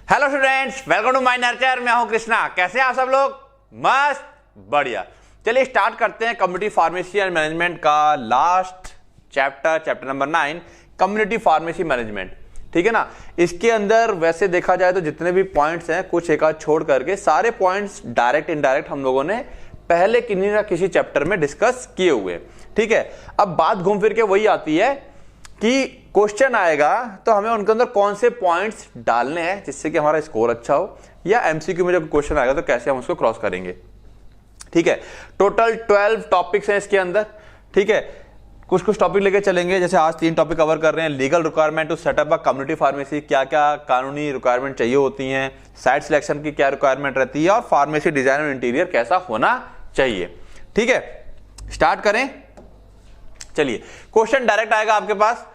Hello students, welcome to my nurture. मैं हूं कृष्णा। कैसे हैं आप सब लोग? मस्त, बढ़िया। चलिए स्टार्ट करते हैं कम्युनिटी फार्मेसी एंड मैनेजमेंट का last chapter number 9, community pharmacy management. ठीक है ना। इसके अंदर वैसे देखा जाए तो जितने भी पॉइंट्स हैं, कुछ एक आध छोड़ करके सारे पॉइंट्स डायरेक्ट इनडायरेक्ट हम लोगों ने पहले किसी ना किसी चैप्टर में डिस्कस किए हुए। ठीक है। अब बात घूम फिर के वही आती है कि क्वेश्चन आएगा तो हमें उनके अंदर कौन से पॉइंट्स डालने हैं जिससे कि हमारा स्कोर अच्छा हो, या एमसीक्यू में जब क्वेश्चन आएगा तो कैसे हम उसको क्रॉस करेंगे। ठीक है। टोटल 12 टॉपिक्स हैं इसके अंदर। ठीक है। कुछ टॉपिक लेके चलेंगे। जैसे आज 3 टॉपिक कवर कर रहे हैं। Legal requirement to setup a community pharmacy, क्या क्या कानूनी रिक्वायरमेंट चाहिए होती हैं, साइट सिलेक्शन की क्या रिक्वायरमेंट रहती है, और फार्मेसी डिजाइन और इंटीरियर कैसा होना चाहिए। ठीक है, स्टार्ट करें। चलिए, क्वेश्चन डायरेक्ट आएगा आपके पास।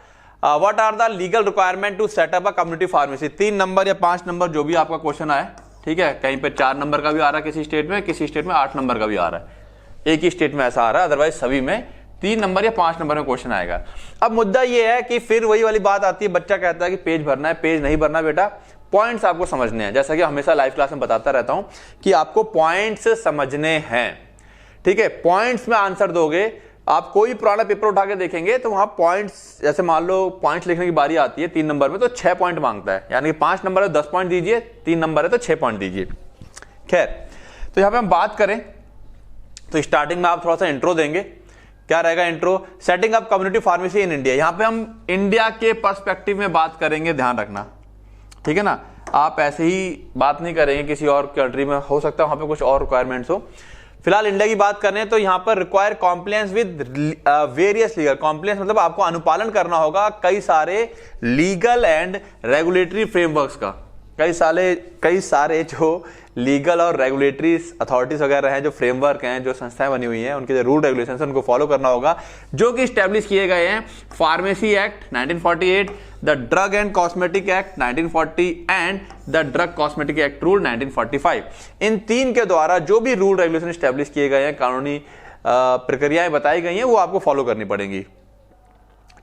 What are the legal requirement to setup a community pharmacy. 3 number या 5 नंबर जो भी आपका क्वेश्चन आए। ठीक है। कहीं पे 4 नंबर का भी आ रहा है किसी स्टेट में, किसी स्टेट में 8 नंबर का भी आ रहा है। एक ही स्टेट में ऐसा आ रहा है, अदरवाइज सभी में 3 नंबर या 5 नंबर में क्वेश्चन आएगा। अब मुद्दा यह है कि फिर वही वाली बात आती है, बच्चा कहता है कि पेज भरना है, पेज नहीं भरना बेटा, पॉइंट्स आपको समझने हैं। जैसा कि हमेशा लाइव क्लास में बताता रहता हूं कि आपको पॉइंट्स समझने हैं। ठीक है। पॉइंट्स में आंसर दोगे। आप कोई पुराना पेपर उठा के देखेंगे तो वहां पॉइंट्स, जैसे मान लो पॉइंट्स लिखने की बारी आती है 3 नंबर में तो 6 पॉइंट मांगता है, यानी कि 5 नंबर है 10 पॉइंट दीजिए, 3 नंबर है तो 6 पॉइंट दीजिए। खैर, तो यहां पे हम बात करें तो स्टार्टिंग में आप थोड़ा सा इंट्रो देंगे। क्या रहेगा intro? Setting up community pharmacy in India. यहां पे हम इंडिया के पर्सपेक्टिव में बात करेंगे, ध्यान रखना। ठीक है ना। आप ऐसे ही बात नहीं करेंगे किसी और कंट्री में, हो सकता है वहां पे कुछ और रिक्वायरमेंट्स हो। फिलहाल इंडिया की बात करें तो यहां पर require compliance with various legal. Compliance मतलब आपको अनुपालन करना होगा कई सारे लीगल एंड रेगुलेटरी फ्रेमवर्क्स का। कई सारे जो लीगल और रेगुलेटरी अथॉरिटीज वगैरह हैं, जो फ्रेमवर्क हैं, जो संस्थाएं बनी हुई हैं, उनके जो रूल रेगुलेशंस हैं उनको फॉलो करना होगा, जो कि स्टैब्लिश किए गए हैं pharmacy act 1948, the drug and cosmetic act 1940 and the drug cosmetic act rule 1945। इन 3 के द्वारा जो भी रूल रेगुलेशन स्टैब्लिश किए गए हैं, कानूनी प्रक्रियाएं बताई गई हैं, वो आपको फॉलो करनी पड़ेंगी।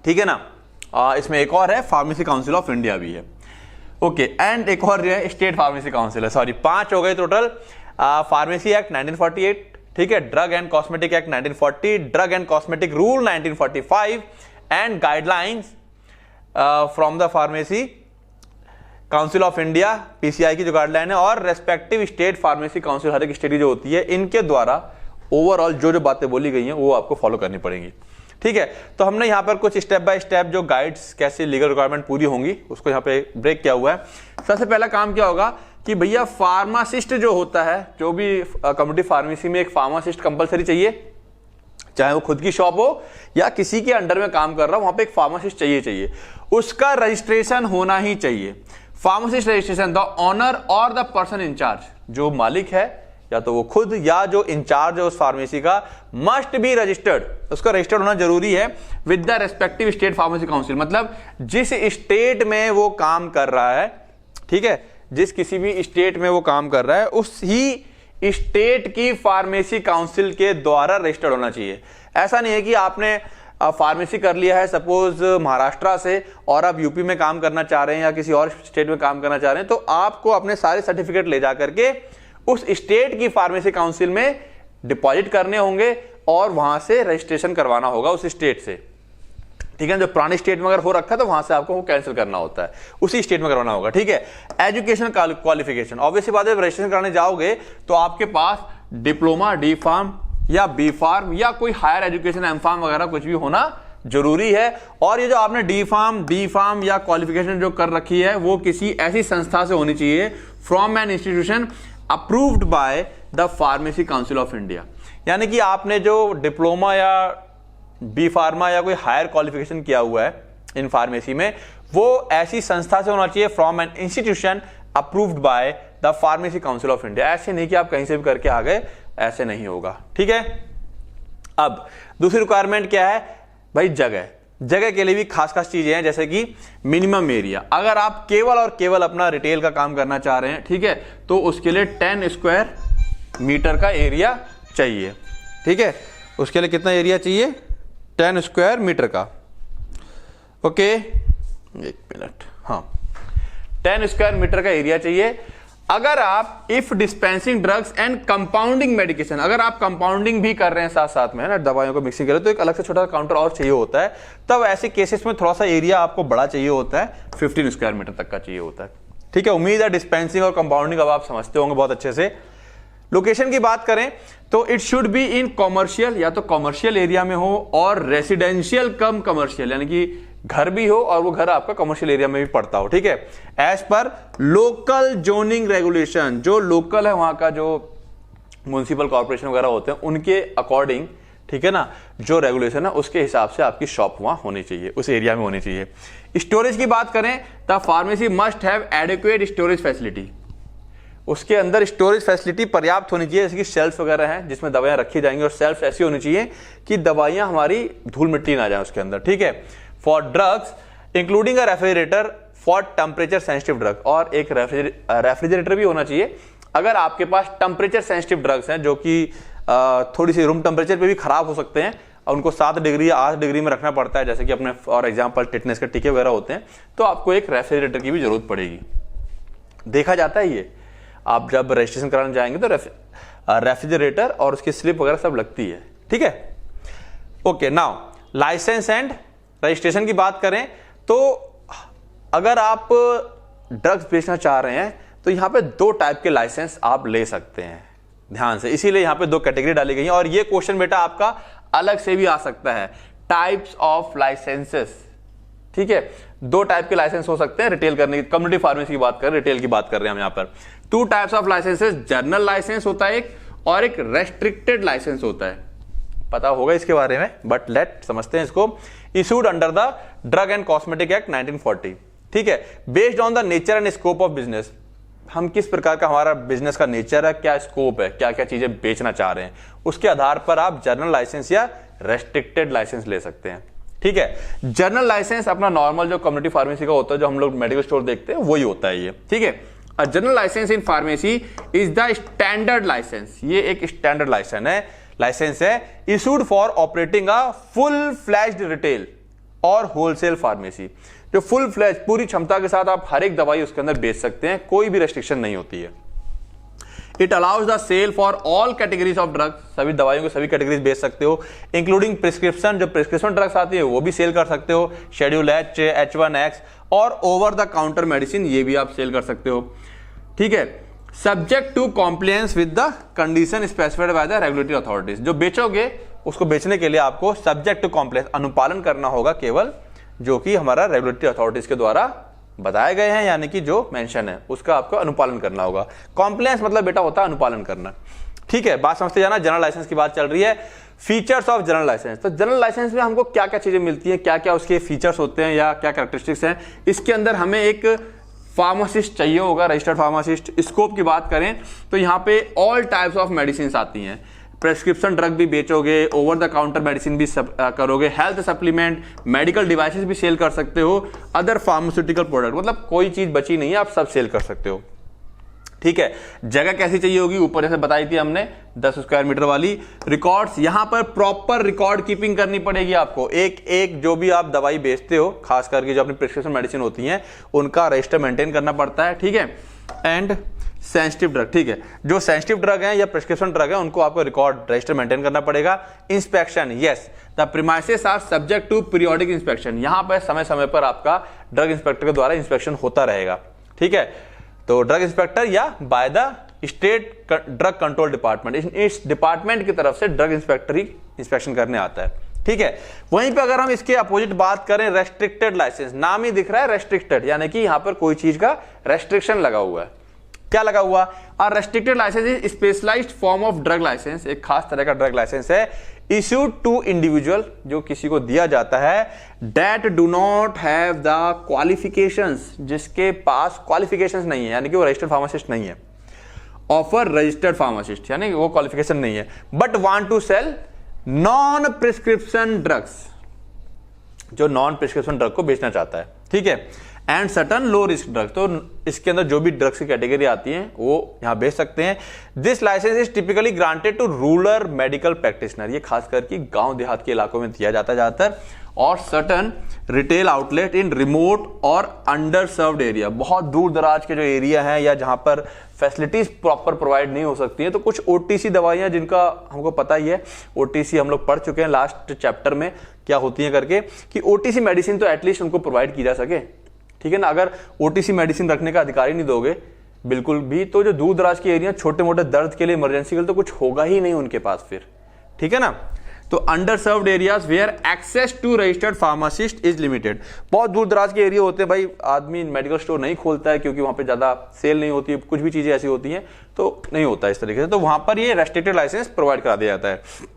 ठीक है ना। इसमें एक और है, फार्मेसी काउंसिल ऑफ इंडिया भी है। ओके। एंड एक और जो है स्टेट फार्मेसी काउंसिल है। सॉरी, 5 हो गए टोटल। फार्मेसी एक्ट 1948, ठीक है, drug and cosmetic act 1940, drug and cosmetic rule 1945 and guidelines from the pharmacy council of India, PCI की जो गाइडलाइन है, और रेस्पेक्टिव स्टेट फार्मेसी काउंसिल, हर एक स्टेट की जो होती है, इनके द्वारा ओवरऑल जो बातें बोली गई हैं वो आपको फॉलो करनी पड़ेंगी। ठीक है। तो हमने यहां पर कुछ स्टेप बाय स्टेप जो गाइड्स, कैसे लीगल रिक्वायरमेंट पूरी होंगी, उसको यहां पे ब्रेक किया हुआ है। सबसे पहला काम क्या होगा कि भैया फार्मासिस्ट जो होता है, जो भी कम्युनिटी फार्मेसी में एक फार्मासिस्ट कंपलसरी चाहिए, चाहे वो खुद की शॉप हो या किसी के अंडर में काम कर रहा हो, वहां पे एक फार्मासिस्ट चाहिए। उसका रजिस्ट्रेशन होना ही चाहिए। फार्मासिस्ट रजिस्ट्रेशन, द ऑनर और द पर्सन इंचार्ज, जो मालिक है या तो वो खुद या जो इंचार्ज है उस फार्मेसी का, मस्ट बी रजिस्टर्ड। उसका रजिस्टर्ड होना जरूरी है with the respective state pharmacy council. मतलब जिस स्टेट में वो काम कर रहा है, ठीक है, जिस किसी भी स्टेट में वो काम कर रहा है, उस ही स्टेट की फार्मेसी काउंसिल के द्वारा रजिस्टर्ड होना चाहिए। ऐसा नहीं है कि आपने फार्मेसी कर लिया है सपोज महाराष्ट्र से, और आप यूपी में काम करना चाह रहे हैं या किसी और स्टेट में काम करना चाह रहे हैं, तो आपको अपने सारे सर्टिफिकेट ले जा करके उस स्टेट की फार्मेसी काउंसिल में डिपॉजिट करने होंगे और वहां से रजिस्ट्रेशन करवाना होगा उस स्टेट से। ठीक है। जो पुराने स्टेट में अगर हो रखा है तो वहां से आपको वो कैंसिल करना होता है, उसी स्टेट में करवाना होगा। ठीक है। एजुकेशन क्वालिफिकेशन, ऑब्वियसली बात है, रजिस्ट्रेशन कराने जाओगे तो आपके पास डिप्लोमा, डी फार्म या बी फार्म या कोई हायर एजुकेशन, एम फार्म वगैरह कुछ भी होना जरूरी है। और ये जो आपने डी फार्म, बी फार्म या क्वालिफिकेशन जो कर रखी है, वो किसी ऐसी संस्था से होनी चाहिए, from an institution approved by the pharmacy council of India. यानी कि आपने जो डिप्लोमा या बी फार्मा या कोई हायर क्वालिफिकेशन किया हुआ है इन फार्मेसी में, वो ऐसी संस्था से होना चाहिए, from an institution approved by the pharmacy council of India. ऐसे नहीं कि आप कहीं से भी करके आ गए, ऐसे नहीं होगा। ठीक है। अब दूसरी रिक्वायरमेंट क्या है भाई? जगह के लिए भी खास चीजें हैं, जैसे कि मिनिमम एरिया। अगर आप केवल और केवल अपना रिटेल का काम करना चाह रहे हैं, ठीक है, तो उसके लिए 10 स्क्वायर मीटर का एरिया चाहिए। ठीक है। उसके लिए कितना एरिया चाहिए? 10 स्क्वायर मीटर का। ओके, एक मिनट। हाँ, 10 स्क्वायर मीटर का एरिया चाहिए। अगर आप if dispensing drugs and compounding medication, अगर आप कंपाउंडिंग भी कर रहे हैं साथ साथ में, है ना, दवाइयों को मिक्सिंग कर रहे हैं, तो एक अलग से छोटा काउंटर और चाहिए होता है। तब ऐसे केसेस में थोड़ा सा एरिया आपको बड़ा चाहिए होता है, 15 स्क्वायर मीटर तक का चाहिए होता है। ठीक है, उम्मीद है डिस्पेंसिंग और कंपाउंडिंग अब आप समझते होंगे बहुत अच्छे से। लोकेशन की बात करें तो it should be in commercial, या तो कॉमर्शियल एरिया में हो और रेसिडेंशियल कम कमर्शियल, यानी कि घर भी हो और वो घर आपका कमर्शियल एरिया में भी पड़ता हो। ठीक है, as per local zoning regulation, जो लोकल है वहां का जो म्युनिसिपल कॉर्पोरेशन वगैरह होते हैं उनके अकॉर्डिंग, ठीक है ना, जो रेगुलेशन है उसके हिसाब से आपकी शॉप वहां होनी चाहिए, उस एरिया में होनी चाहिए। स्टोरेज की बात करें तो pharmacy must have adequate storage facility, उसके अंदर स्टोरेज फैसिलिटी पर्याप्त होनी चाहिए, जैसे कि शेल्फ वगैरह हैं जिसमें दवाइयां रखी जाएंगी, और शेल्फ ऐसी होनी चाहिए कि दवाइयां हमारी धूल मिट्टी ना जाए उसके अंदर। ठीक है, for drugs including a refrigerator for temperature sensitive drug, और एक रेफ्रिजरेटर भी होना चाहिए अगर आपके पास टेम्परेचर सेंसिटिव ड्रग्स हैं जो कि थोड़ी सी रूम टेम्परेचर पे भी खराब हो सकते हैं और उनको 7 डिग्री या 8 डिग्री में रखना पड़ता है, जैसे कि अपने फॉर एग्जांपल टिटनेस के टीके वगैरह होते हैं, तो आपको एक रेफ्रिजरेटर की भी जरूरत पड़ेगी। देखा जाता है ये, आप जब रजिस्ट्रेशन कराने जाएंगे तो रेफ्रिजरेटर और उसकी स्लिप वगैरह सब लगती है। ठीक है, okay. Now licence and registration की बात करें तो अगर आप ड्रग्स बेचना चाह रहे हैं तो यहां पे 2 टाइप के लाइसेंस आप ले सकते हैं, ध्यान से, इसीलिए यहां पे 2 कैटेगरी डाली गई है। और ये क्वेश्चन बेटा आपका अलग से भी आ सकता है, टाइप्स ऑफ लाइसेंसेस। ठीक है, 2 टाइप के लाइसेंस हो सकते हैं रिटेल करने की। कम्युनिटी फार्मेसी की बात कर रहे हैं, रिटेल की बात कर रहे हैं हम यहां पर। 2 types of licences, general licence होता है एक, और एक रेस्ट्रिक्टेड लाइसेंस होता है। पता होगा इसके बारे में, बट लेट समझते हैं इसको। Issued under the drug and cosmetic act 1940। ठीक है, based on the nature and scope of business, हम किस प्रकार का हमारा बिजनेस का नेचर है, क्या स्कोप है, क्या क्या चीजें बेचना चाह रहे हैं, उसके आधार पर आप जनरल लाइसेंस या रेस्ट्रिक्टेड लाइसेंस ले सकते हैं। ठीक है, जनरल लाइसेंस अपना नॉर्मल जो कम्युनिटी फार्मेसी का होता है, जो हम लोग मेडिकल स्टोर देखते हैं, वही होता है ये। ठीक है, a general licence in pharmacy is the standard licence, ये एक स्टैंडर्ड लाइसेंस है issued for operating a full fledged retail और होलसेल फार्मेसी, जो फुल फ्लैश पूरी क्षमता के साथ आप हर एक दवाई उसके अंदर बेच सकते हैं, कोई भी रेस्ट्रिक्शन नहीं होती है। It allows the sale for all categories of drugs, सभी दवाइयों को सभी कैटेगरीज बेच सकते हो, इंक्लूडिंग प्रिस्क्रिप्शन, जो प्रिस्क्रिप्शन ड्रग्स आती है वो भी सेल कर सकते हो, शेड्यूल एच, H1X और ओवर द काउंटर मेडिसिन, ये भी आप सेल कर सकते हो। ठीक है, subject to compliance with the condition specified by the regulatory authorities, जो बेचोगे उसको बेचने के लिए आपको सब्जेक्ट टू कॉम्प्लायंस, अनुपालन करना होगा केवल जो कि हमारा रेगुलेटरी अथॉरिटीज के द्वारा बताए गए हैं, यानी कि जो मेंशन है उसका आपको अनुपालन करना होगा। कॉम्प्लायंस मतलब बेटा होता है अनुपालन करना। ठीक है, बात समझते जाना। जनरल लाइसेंस की बात चल रही है, फीचर्स ऑफ जनरल लाइसेंस, तो जनरल लाइसेंस में हमको क्या क्या चीजें मिलती हैं, क्या क्या उसके फीचर्स होते हैं या क्या कैरेक्टरिस्टिक्स हैं। इसके अंदर हमें एक फार्मासिस्ट चाहिए होगा, रजिस्टर्ड फार्मासिस्ट। स्कोप की बात करें तो यहाँ पे ऑल टाइप्स ऑफ मेडिसिन आती हैं, प्रेस्क्रिप्शन ड्रग भी बेचोगे, ओवर द काउंटर मेडिसिन भी करोगे, हेल्थ सप्लीमेंट, मेडिकल डिवाइसेस भी सेल कर सकते हो, अदर फार्मास्यूटिकल प्रोडक्ट, मतलब कोई चीज बची नहीं है, आप सब सेल कर सकते हो। ठीक है, जगह कैसी चाहिए होगी, ऊपर जैसे बताई थी हमने 10 स्क्वायर मीटर वाली। रिकॉर्ड्स, यहां पर प्रॉपर रिकॉर्ड कीपिंग करनी पड़ेगी आपको, एक एक जो भी आप दवाई बेचते हो, खास करके जो अपनी प्रिस्क्रिप्शन मेडिसिन होती हैं उनका रजिस्टर मेंटेन करना पड़ता है। ठीक है, एंड सेंसिटिव ड्रग, ठीक है, जो सेंसिटिव ड्रग है या प्रिस्क्रिप्शन ड्रग है उनको आपको रिकॉर्ड रजिस्टर मेंटेन करना पड़ेगा। Inspection, yes, the premises are subject to periodic inspection, यहां पर समय समय पर आपका ड्रग इंस्पेक्टर के द्वारा इंस्पेक्शन होता रहेगा। ठीक है, तो ड्रग इंस्पेक्टर या by the state drug control department, इस डिपार्टमेंट की तरफ से ड्रग इंस्पेक्टर ही इंस्पेक्शन करने आता है। ठीक है, वहीं पे अगर हम इसके अपोजिट बात करें, रेस्ट्रिक्टेड लाइसेंस, नाम ही दिख रहा है रेस्ट्रिक्टेड, यानी कि यहां पर कोई चीज का रेस्ट्रिक्शन लगा हुआ है। क्या लगा हुआ? और restricted licence is specialised form of drug licence, एक खास तरह का ड्रग लाइसेंस है, इश्यूड टू इंडिविजुअल, जो किसी को दिया जाता है, that do not have the qualifications, जिसके पास क्वालिफिकेशंस नहीं है, यानी कि वो रजिस्टर्ड फार्मासिस्ट नहीं है, ऑफर रजिस्टर्ड फार्मासिस्ट, यानी कि वो क्वालिफिकेशन नहीं है, but want to sell non prescription drugs, जो नॉन प्रिस्क्रिप्शन ड्रग को बेचना चाहता है। ठीक है, and certain low risk drug, तो इसके अंदर जो भी ड्रग्स की कैटेगरी आती है वो यहां बेच सकते हैं। This licence is typically granted to rural medical practitioner, ये खास करके गांव देहात के इलाकों में दिया जाता है ज्यादातर, और सर्टन रिटेल आउटलेट इन रिमोट और अंडर सर्व्ड एरिया। बहुत दूर दराज के जो एरिया है या जहां पर फैसिलिटीज प्रॉपर प्रोवाइड नहीं हो सकती हैं, तो कुछ ओटीसी दवाइयां जिनका हमको पता ही है, ओटीसी हम लोग पढ़ चुके हैं लास्ट चैप्टर में क्या होती है करके, कि ओटीसी मेडिसिन तो एटलीस्ट उनको प्रोवाइड की जा सके, ठीक है ना। अगर ओटीसी मेडिसिन रखने का अधिकार ही नहीं दोगे बिल्कुल भी, तो जो दूर दराज के एरिया, छोटे मोटे दर्द के लिए, इमरजेंसी के लिए, तो कुछ होगा ही नहीं उनके पास फिर, ठीक है ना। तो under served areas where access to registered pharmacist is limited. बहुत दूर दराज के एरिया होते हैं भाई, आदमी मेडिकल स्टोर नहीं खोलता है क्योंकि वहां पे ज्यादा सेल नहीं होती है, कुछ भी चीजें ऐसी होती हैं तो नहीं होता इस तरीके से, तो वहां पर ये रेस्ट्रिक्टेड लाइसेंस प्रोवाइड करा दिया जाता है।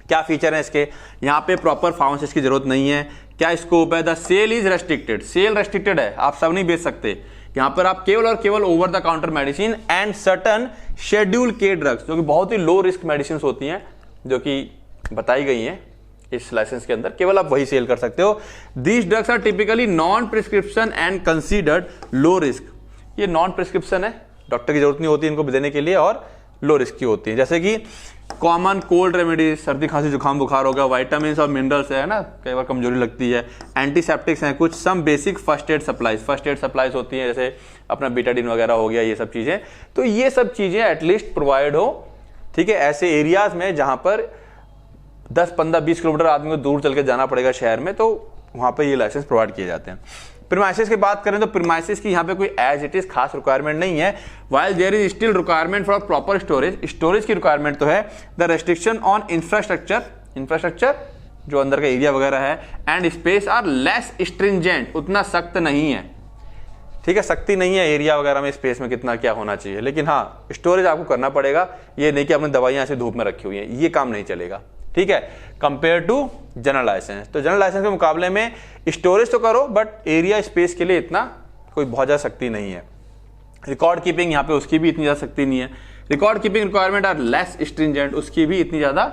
क्या फीचर है इसके, यहाँ पे प्रॉपर फार्मासिस्ट की जरूरत नहीं है। क्या स्कोप है, the sale is restricted, sale restricted है, आप सब नहीं बेच सकते। यहां पर आप केवल और केवल over the counter medicine and certain schedule के ड्रग्स, जो कि बहुत ही लो रिस्क मेडिसिन होती हैं, जो कि बताई गई हैं इस लाइसेंस के अंदर, केवल आप वही सेल कर सकते हो। These drugs are typically non prescription and considered low risk. ये नॉन प्रिस्क्रिप्शन है, डॉक्टर की जरूरत नहीं होती इनको देने के लिए, और लो रिस्क की होती है, जैसे कि कॉमन कोल्ड रेमेडीज, सर्दी खांसी जुकाम बुखार होगा, वाइटामिन और मिनरल्स है ना, कई बार कमजोरी लगती है, एंटीसेप्टिक्स हैं कुछ, some basic first aid supplies होती हैं, जैसे अपना बीटाडीन वगैरह हो गया, ये सब चीजें। तो ये सब चीजें एटलीस्ट प्रोवाइड हो, ठीक है, ऐसे एरियाज में जहां पर 10, 15, 20 किलोमीटर आदमी को दूर चल के जाना पड़ेगा शहर में, तो वहां पर ये लाइसेंस प्रोवाइड किए जाते हैं। प्रीमाइसिस की बात करें तो प्रीमाइसिस की यहाँ पे कोई एज इट इज खास रिक्वायरमेंट नहीं है, while there is still requirement for proper storage की रिक्वायरमेंट तो है। द रेस्ट्रिक्शन ऑन इंफ्रास्ट्रक्चर जो अंदर का एरिया वगैरह है and space are less stringent, उतना सख्त नहीं है, ठीक है, सख्ती नहीं है एरिया वगैरह में, स्पेस में कितना क्या होना चाहिए, लेकिन हाँ स्टोरेज आपको करना पड़ेगा। ये नहीं कि आपने दवाइयां ऐसे धूप में रखी हुई है, ये काम नहीं चलेगा, ठीक है, कंपेयर टू जनरल लाइसेंस। तो जनरल लाइसेंस के मुकाबले में स्टोरेज तो करो, बट एरिया स्पेस के लिए इतना कोई बहुत ज्यादा सख्ती नहीं है। रिकॉर्ड कीपिंग यहाँ पे उसकी भी इतनी ज्यादा सख्ती नहीं है। Record keeping requirement are less stringent, उसकी भी इतनी ज्यादा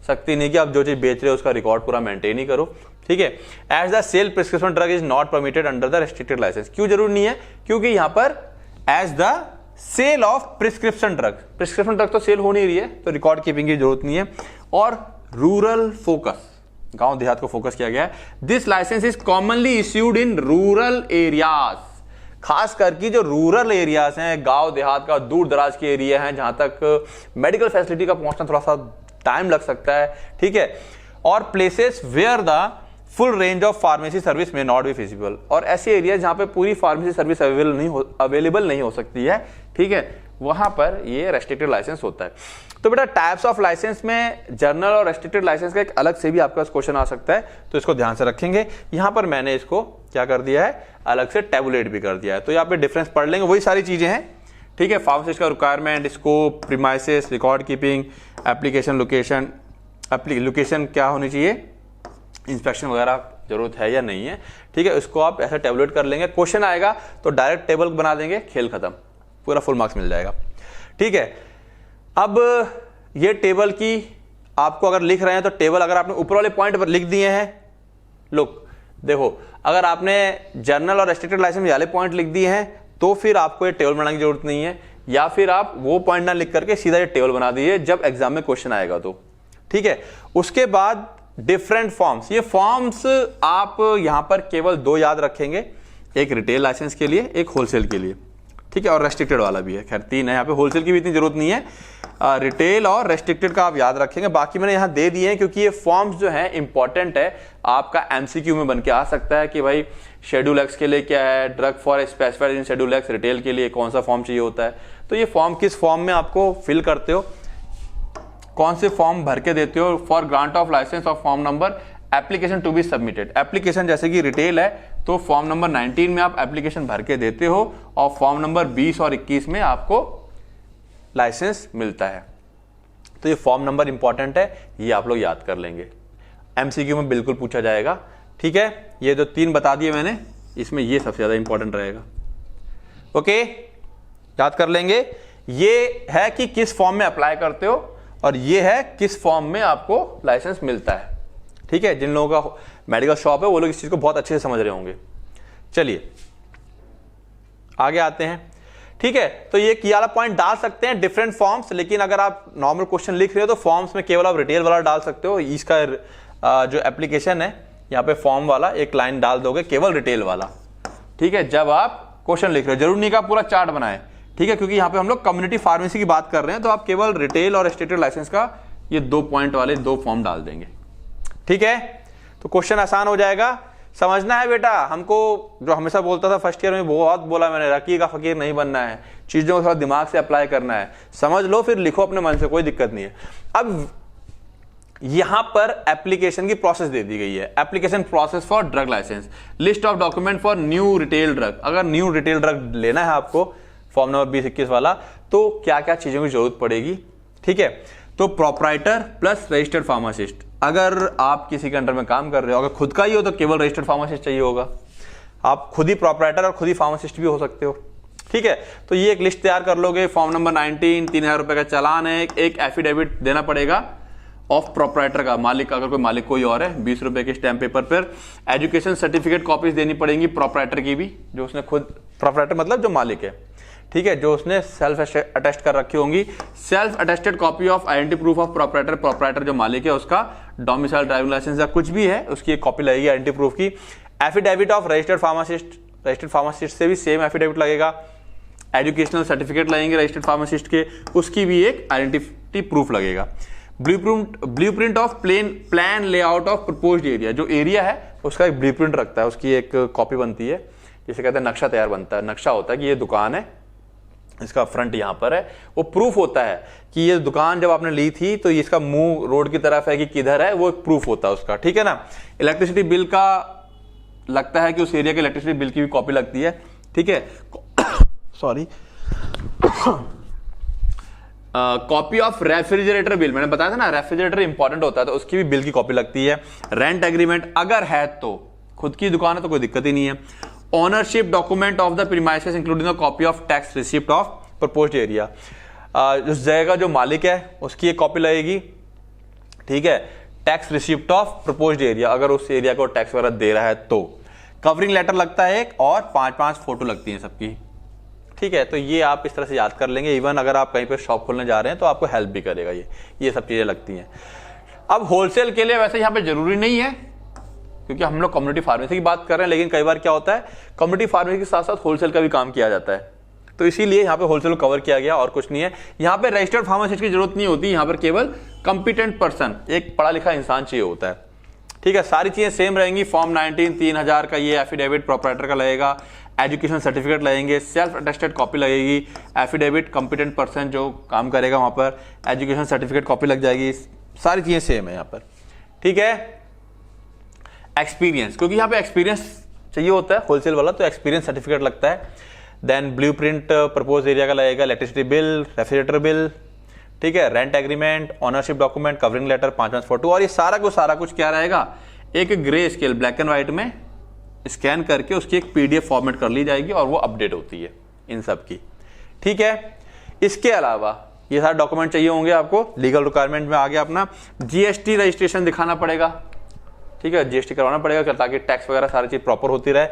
सख्ती नहीं कि आप जो चीज बेच रहे हो उसका रिकॉर्ड पूरा मेंटेन ही करो, ठीक है। As the sale prescription drug is not permitted under the restricted licence. क्यों जरूरी नहीं है, क्योंकि यहाँ पर as the sale of prescription drug तो सेल हो नहीं रही है, तो रिकॉर्ड कीपिंग की जरूरत नहीं है। और रूरल फोकस, गांव देहात को फोकस किया गया है। This licence is commonly issued in rural areas, खास करके जो रूरल एरियाज हैं, गांव देहात का दूर दराज के एरिया हैं, जहां तक मेडिकल फैसिलिटी का पहुंचना थोड़ा सा टाइम लग सकता है, ठीक है। और places where the full range of pharmacy service may not be feasible, और ऐसे एरिया जहां पे पूरी फार्मेसी सर्विस अवेलेबल नहीं हो सकती है, ठीक है, वहां पर ये रेस्ट्रिक्टेड लाइसेंस होता है। तो बेटा टाइप्स ऑफ लाइसेंस में जर्नल और रेस्ट्रिक्टेड लाइसेंस का एक अलग से भी आपका क्वेश्चन आ सकता है, तो इसको ध्यान से रखेंगे। यहां पर मैंने इसको क्या कर दिया है, अलग से टेबुलेट भी कर दिया है, तो यहाँ पे डिफरेंस पढ़ लेंगे, वही सारी चीजें हैं, ठीक है। फार्मासिस्ट का requirement, scope, premises, record keeping, application, location क्या होनी चाहिए, इंस्पेक्शन वगैरह जरूरत है या नहीं है, ठीक है, इसको आप ऐसा टेबुलेट कर लेंगे। क्वेश्चन आएगा तो डायरेक्ट टेबल बना देंगे, खेल खत्म, पूरा फुल मार्क्स मिल जाएगा, ठीक है। अब ये टेबल की आपको अगर लिख रहे हैं तो टेबल अगर आपने ऊपर वाले पॉइंट पर लिख दिए हैं, लुक देखो, अगर आपने जर्नल और रेस्ट्रिक्टेड लाइसेंस वाले पॉइंट लिख दिए हैं तो फिर आपको ये टेबल बनाने की जरूरत नहीं है, या फिर आप वो पॉइंट ना लिख करके सीधा ये टेबल बना दीजिए जब एग्जाम में क्वेश्चन आएगा तो, ठीक है। उसके बाद डिफरेंट फॉर्म्स, ये फॉर्म्स आप यहां पर केवल 2 याद रखेंगे, एक रिटेल लाइसेंस के लिए, एक होलसेल के लिए, ठीक है, और रेस्ट्रिक्टेड वाला भी है, खैर 3 है यहाँ पे, होलसेल की भी इतनी जरूरत नहीं है, रिटेल और रेस्ट्रिक्टेड का आप याद रखेंगे। बाकी मैंने यहाँ दे दिए हैं क्योंकि ये फॉर्म्स जो है इंपॉर्टेंट है, आपका एमसीक्यू में बन के आ सकता है कि भाई शेड्यूल एक्स के लिए क्या है, drug for specified in schedule x, retail के लिए कौन सा फॉर्म चाहिए होता है, तो ये फॉर्म किस फॉर्म में आपको फिल करते हो, कौन से फॉर्म भर के देते हो। For grant of licence of form number application to be submitted, application जैसे कि रिटेल है तो फॉर्म नंबर 19 में आप एप्लीकेशन भर के देते हो, और फॉर्म नंबर 20 और 21 में आपको लाइसेंस मिलता है। तो ये फॉर्म नंबर इंपॉर्टेंट है, ये आप लोग याद कर लेंगे, एमसीक्यू में बिल्कुल पूछा जाएगा, ठीक है। ये जो 3 बता दिए मैंने, इसमें ये सबसे ज्यादा इंपॉर्टेंट रहेगा, ओके, याद कर लेंगे। ये है कि किस फॉर्म में अप्लाई करते हो, और ये है किस फॉर्म में आपको लाइसेंस मिलता है, ठीक है। जिन लोगों का मेडिकल शॉप है वो लोग इस चीज को बहुत अच्छे से समझ रहे होंगे। चलिए आगे आते हैं, ठीक है। तो ये वाला पॉइंट डाल सकते हैं डिफरेंट फॉर्म्स, लेकिन अगर आप नॉर्मल क्वेश्चन लिख रहे हो तो फॉर्म्स में केवल आप रिटेल वाला डाल सकते हो। इसका जो एप्लीकेशन है यहाँ पे फॉर्म वाला एक लाइन डाल दोगे, केवल रिटेल वाला, ठीक है, जब आप क्वेश्चन लिख रहे हो। जरूर नहीं का पूरा चार्ट बनाए, ठीक है, क्योंकि यहाँ पे हम लोग कम्युनिटी फार्मेसी की बात कर रहे हैं, तो आप केवल रिटेल और स्टेटेड लाइसेंस का ये 2 पॉइंट वाले 2 फॉर्म डाल देंगे, ठीक है। तो क्वेश्चन आसान हो जाएगा। समझना है बेटा, हमको जो हमेशा बोलता था फर्स्ट ईयर में, बहुत बोला मैंने, रकी का फकीर नहीं बनना है, चीजों को थोड़ा दिमाग से अप्लाई करना है, समझ लो फिर लिखो अपने मन से, कोई दिक्कत नहीं है। अब यहां पर एप्लीकेशन की प्रोसेस दे दी गई है, application process for drug licence, list of document for new retail drug. अगर न्यू रिटेल ड्रग लेना है आपको, फॉर्म नंबर 2021 वाला, तो क्या क्या चीजों की जरूरत पड़ेगी, ठीक है। तो प्रोप्राइटर प्लस रजिस्टर्ड फार्मासिस्ट, अगर आप किसी के अंडर में काम कर रहे हो, अगर खुद का ही हो तो केवल रजिस्टर्ड फार्मासिस्ट चाहिए होगा, आप खुद ही प्रोप्राइटर और खुद ही फार्मासिस्ट भी हो सकते हो, ठीक है। तो ये एक लिस्ट तैयार कर लोगे। फॉर्म नंबर 19, 3000 रुपए का चालान है, एक एफिडेविट देना पड़ेगा ऑफ प्रोप्राइटर का, मालिक अगर कोई मालिक कोई और है, 20 रुपए के स्टैम्प पेपर पर। एजुकेशन सर्टिफिकेट कॉपीज देनी पड़ेंगी प्रोप्राइटर की भी, जो उसने खुद, प्रोप्राइटर मतलब जो मालिक है, ठीक है, जो उसने सेल्फ अटेस्ट कर रखी होंगी। Self attested copy of identity proof of proprietor, proprietor जो मालिक है उसका डोमिसाइल ड्राइविंग लाइसेंस या कुछ भी है, उसकी एक कॉपी लगेगी आइडेंटिटी प्रूफ की। Affidavit of registered pharmacist, registered pharmacist से भी सेम एफिडेविट लगेगा। एजुकेशनल सर्टिफिकेट लगेंगे रजिस्टर्ड फार्मासिस्ट के, उसकी भी एक आइडेंटिटी प्रूफ लगेगा। Blueprint of plan layout of proposed area, जो एरिया है उसका एक ब्लूप्रिंट रखता है, उसकी एक कॉपी बनती है, जिसे कहते हैं नक्शा तैयार बनता है। नक्शा होता है कि ये दुकान है, इसका फ्रंट यहां पर है, वो प्रूफ होता है कि ये दुकान जब आपने ली थी तो इसका मुंह रोड की तरफ है कि किधर है, वो एक प्रूफ होता है उसका, ठीक है ना। इलेक्ट्रिसिटी बिल का लगता है कि उस एरिया के इलेक्ट्रिसिटी बिल की भी कॉपी लगती है, ठीक है। Sorry, copy of refrigerator bill, मैंने बताया था ना रेफ्रिजरेटर इंपॉर्टेंट होता है, तो उसकी भी बिल की कॉपी लगती है। रेंट एग्रीमेंट अगर है तो, खुद की दुकान है तो कोई दिक्कत ही नहीं है। Ownership document of the premises including the copy of tax receipt of proposed area, उस जगह का जो मालिक है उसकी एक कॉपी लगेगी, ठीक है। Tax receipt of proposed area, अगर उस एरिया को टैक्स वगैरह दे रहा है तो। कवरिंग लेटर लगता है एक, और 5-5 फोटो लगती हैं सबकी, ठीक है। तो ये आप इस तरह से याद कर लेंगे। इवन अगर आप कहीं पे शॉप खोलने जा रहे हैं तो आपको हेल्प भी करेगा ये सब चीजें लगती हैं। अब होलसेल के लिए वैसे यहाँ पे जरूरी नहीं है, क्योंकि हम लोग कम्युनिटी फार्मेसी की बात कर रहे हैं, लेकिन कई बार क्या होता है कम्युनिटी फार्मेसी के साथ साथ होलसेल का भी काम किया जाता है, तो इसीलिए यहाँ पे होलसेल कवर किया गया, और कुछ नहीं है। यहाँ पे रजिस्टर्ड फार्मासिस्ट की जरूरत नहीं होती, यहाँ पर केवल कंपिटेंट पर्सन, एक पढ़ा लिखा इंसान चाहिए होता है, ठीक है। सारी चीजें सेम रहेंगी। फॉर्म 19 3000 का ये एफिडेविट प्रोप्राइटर का लगेगा, एजुकेशन सर्टिफिकेट लगेंगे, सेल्फ अटेस्टेड कॉपी लगेगी, एफिडेविट कंपिटेंट पर्सन जो काम करेगा वहां पर, एजुकेशन सर्टिफिकेट कॉपी लग जाएगी, सारी चीजें सेम है यहाँ पर, ठीक है। एक्सपीरियंस, क्योंकि यहाँ पे एक्सपीरियंस चाहिए होता है होलसेल वाला, तो एक्सपीरियंस सर्टिफिकेट लगता है। देन ब्लूप्रिंट प्रपोज एरिया का लगेगा, इलेक्ट्रिसिटी बिल, रेफ्रिजरेटर बिल, ठीक है, rent agreement, ownership document, covering letter, 5-5 photo, और ये सारा कुछ क्या रहेगा, एक grey scale black and white में स्कैन करके उसकी एक पीडीएफ फॉर्मेट कर ली जाएगी, और वो अपडेट होती है इन सब की, ठीक है। इसके अलावा ये सारे डॉक्यूमेंट चाहिए होंगे आपको। लीगल रिक्वायरमेंट में आ गया अपना जीएसटी रजिस्ट्रेशन दिखाना पड़ेगा, ठीक है, जीएसटी करवाना पड़ेगा ताकि टैक्स वगैरह सारी चीज प्रॉपर होती रहे।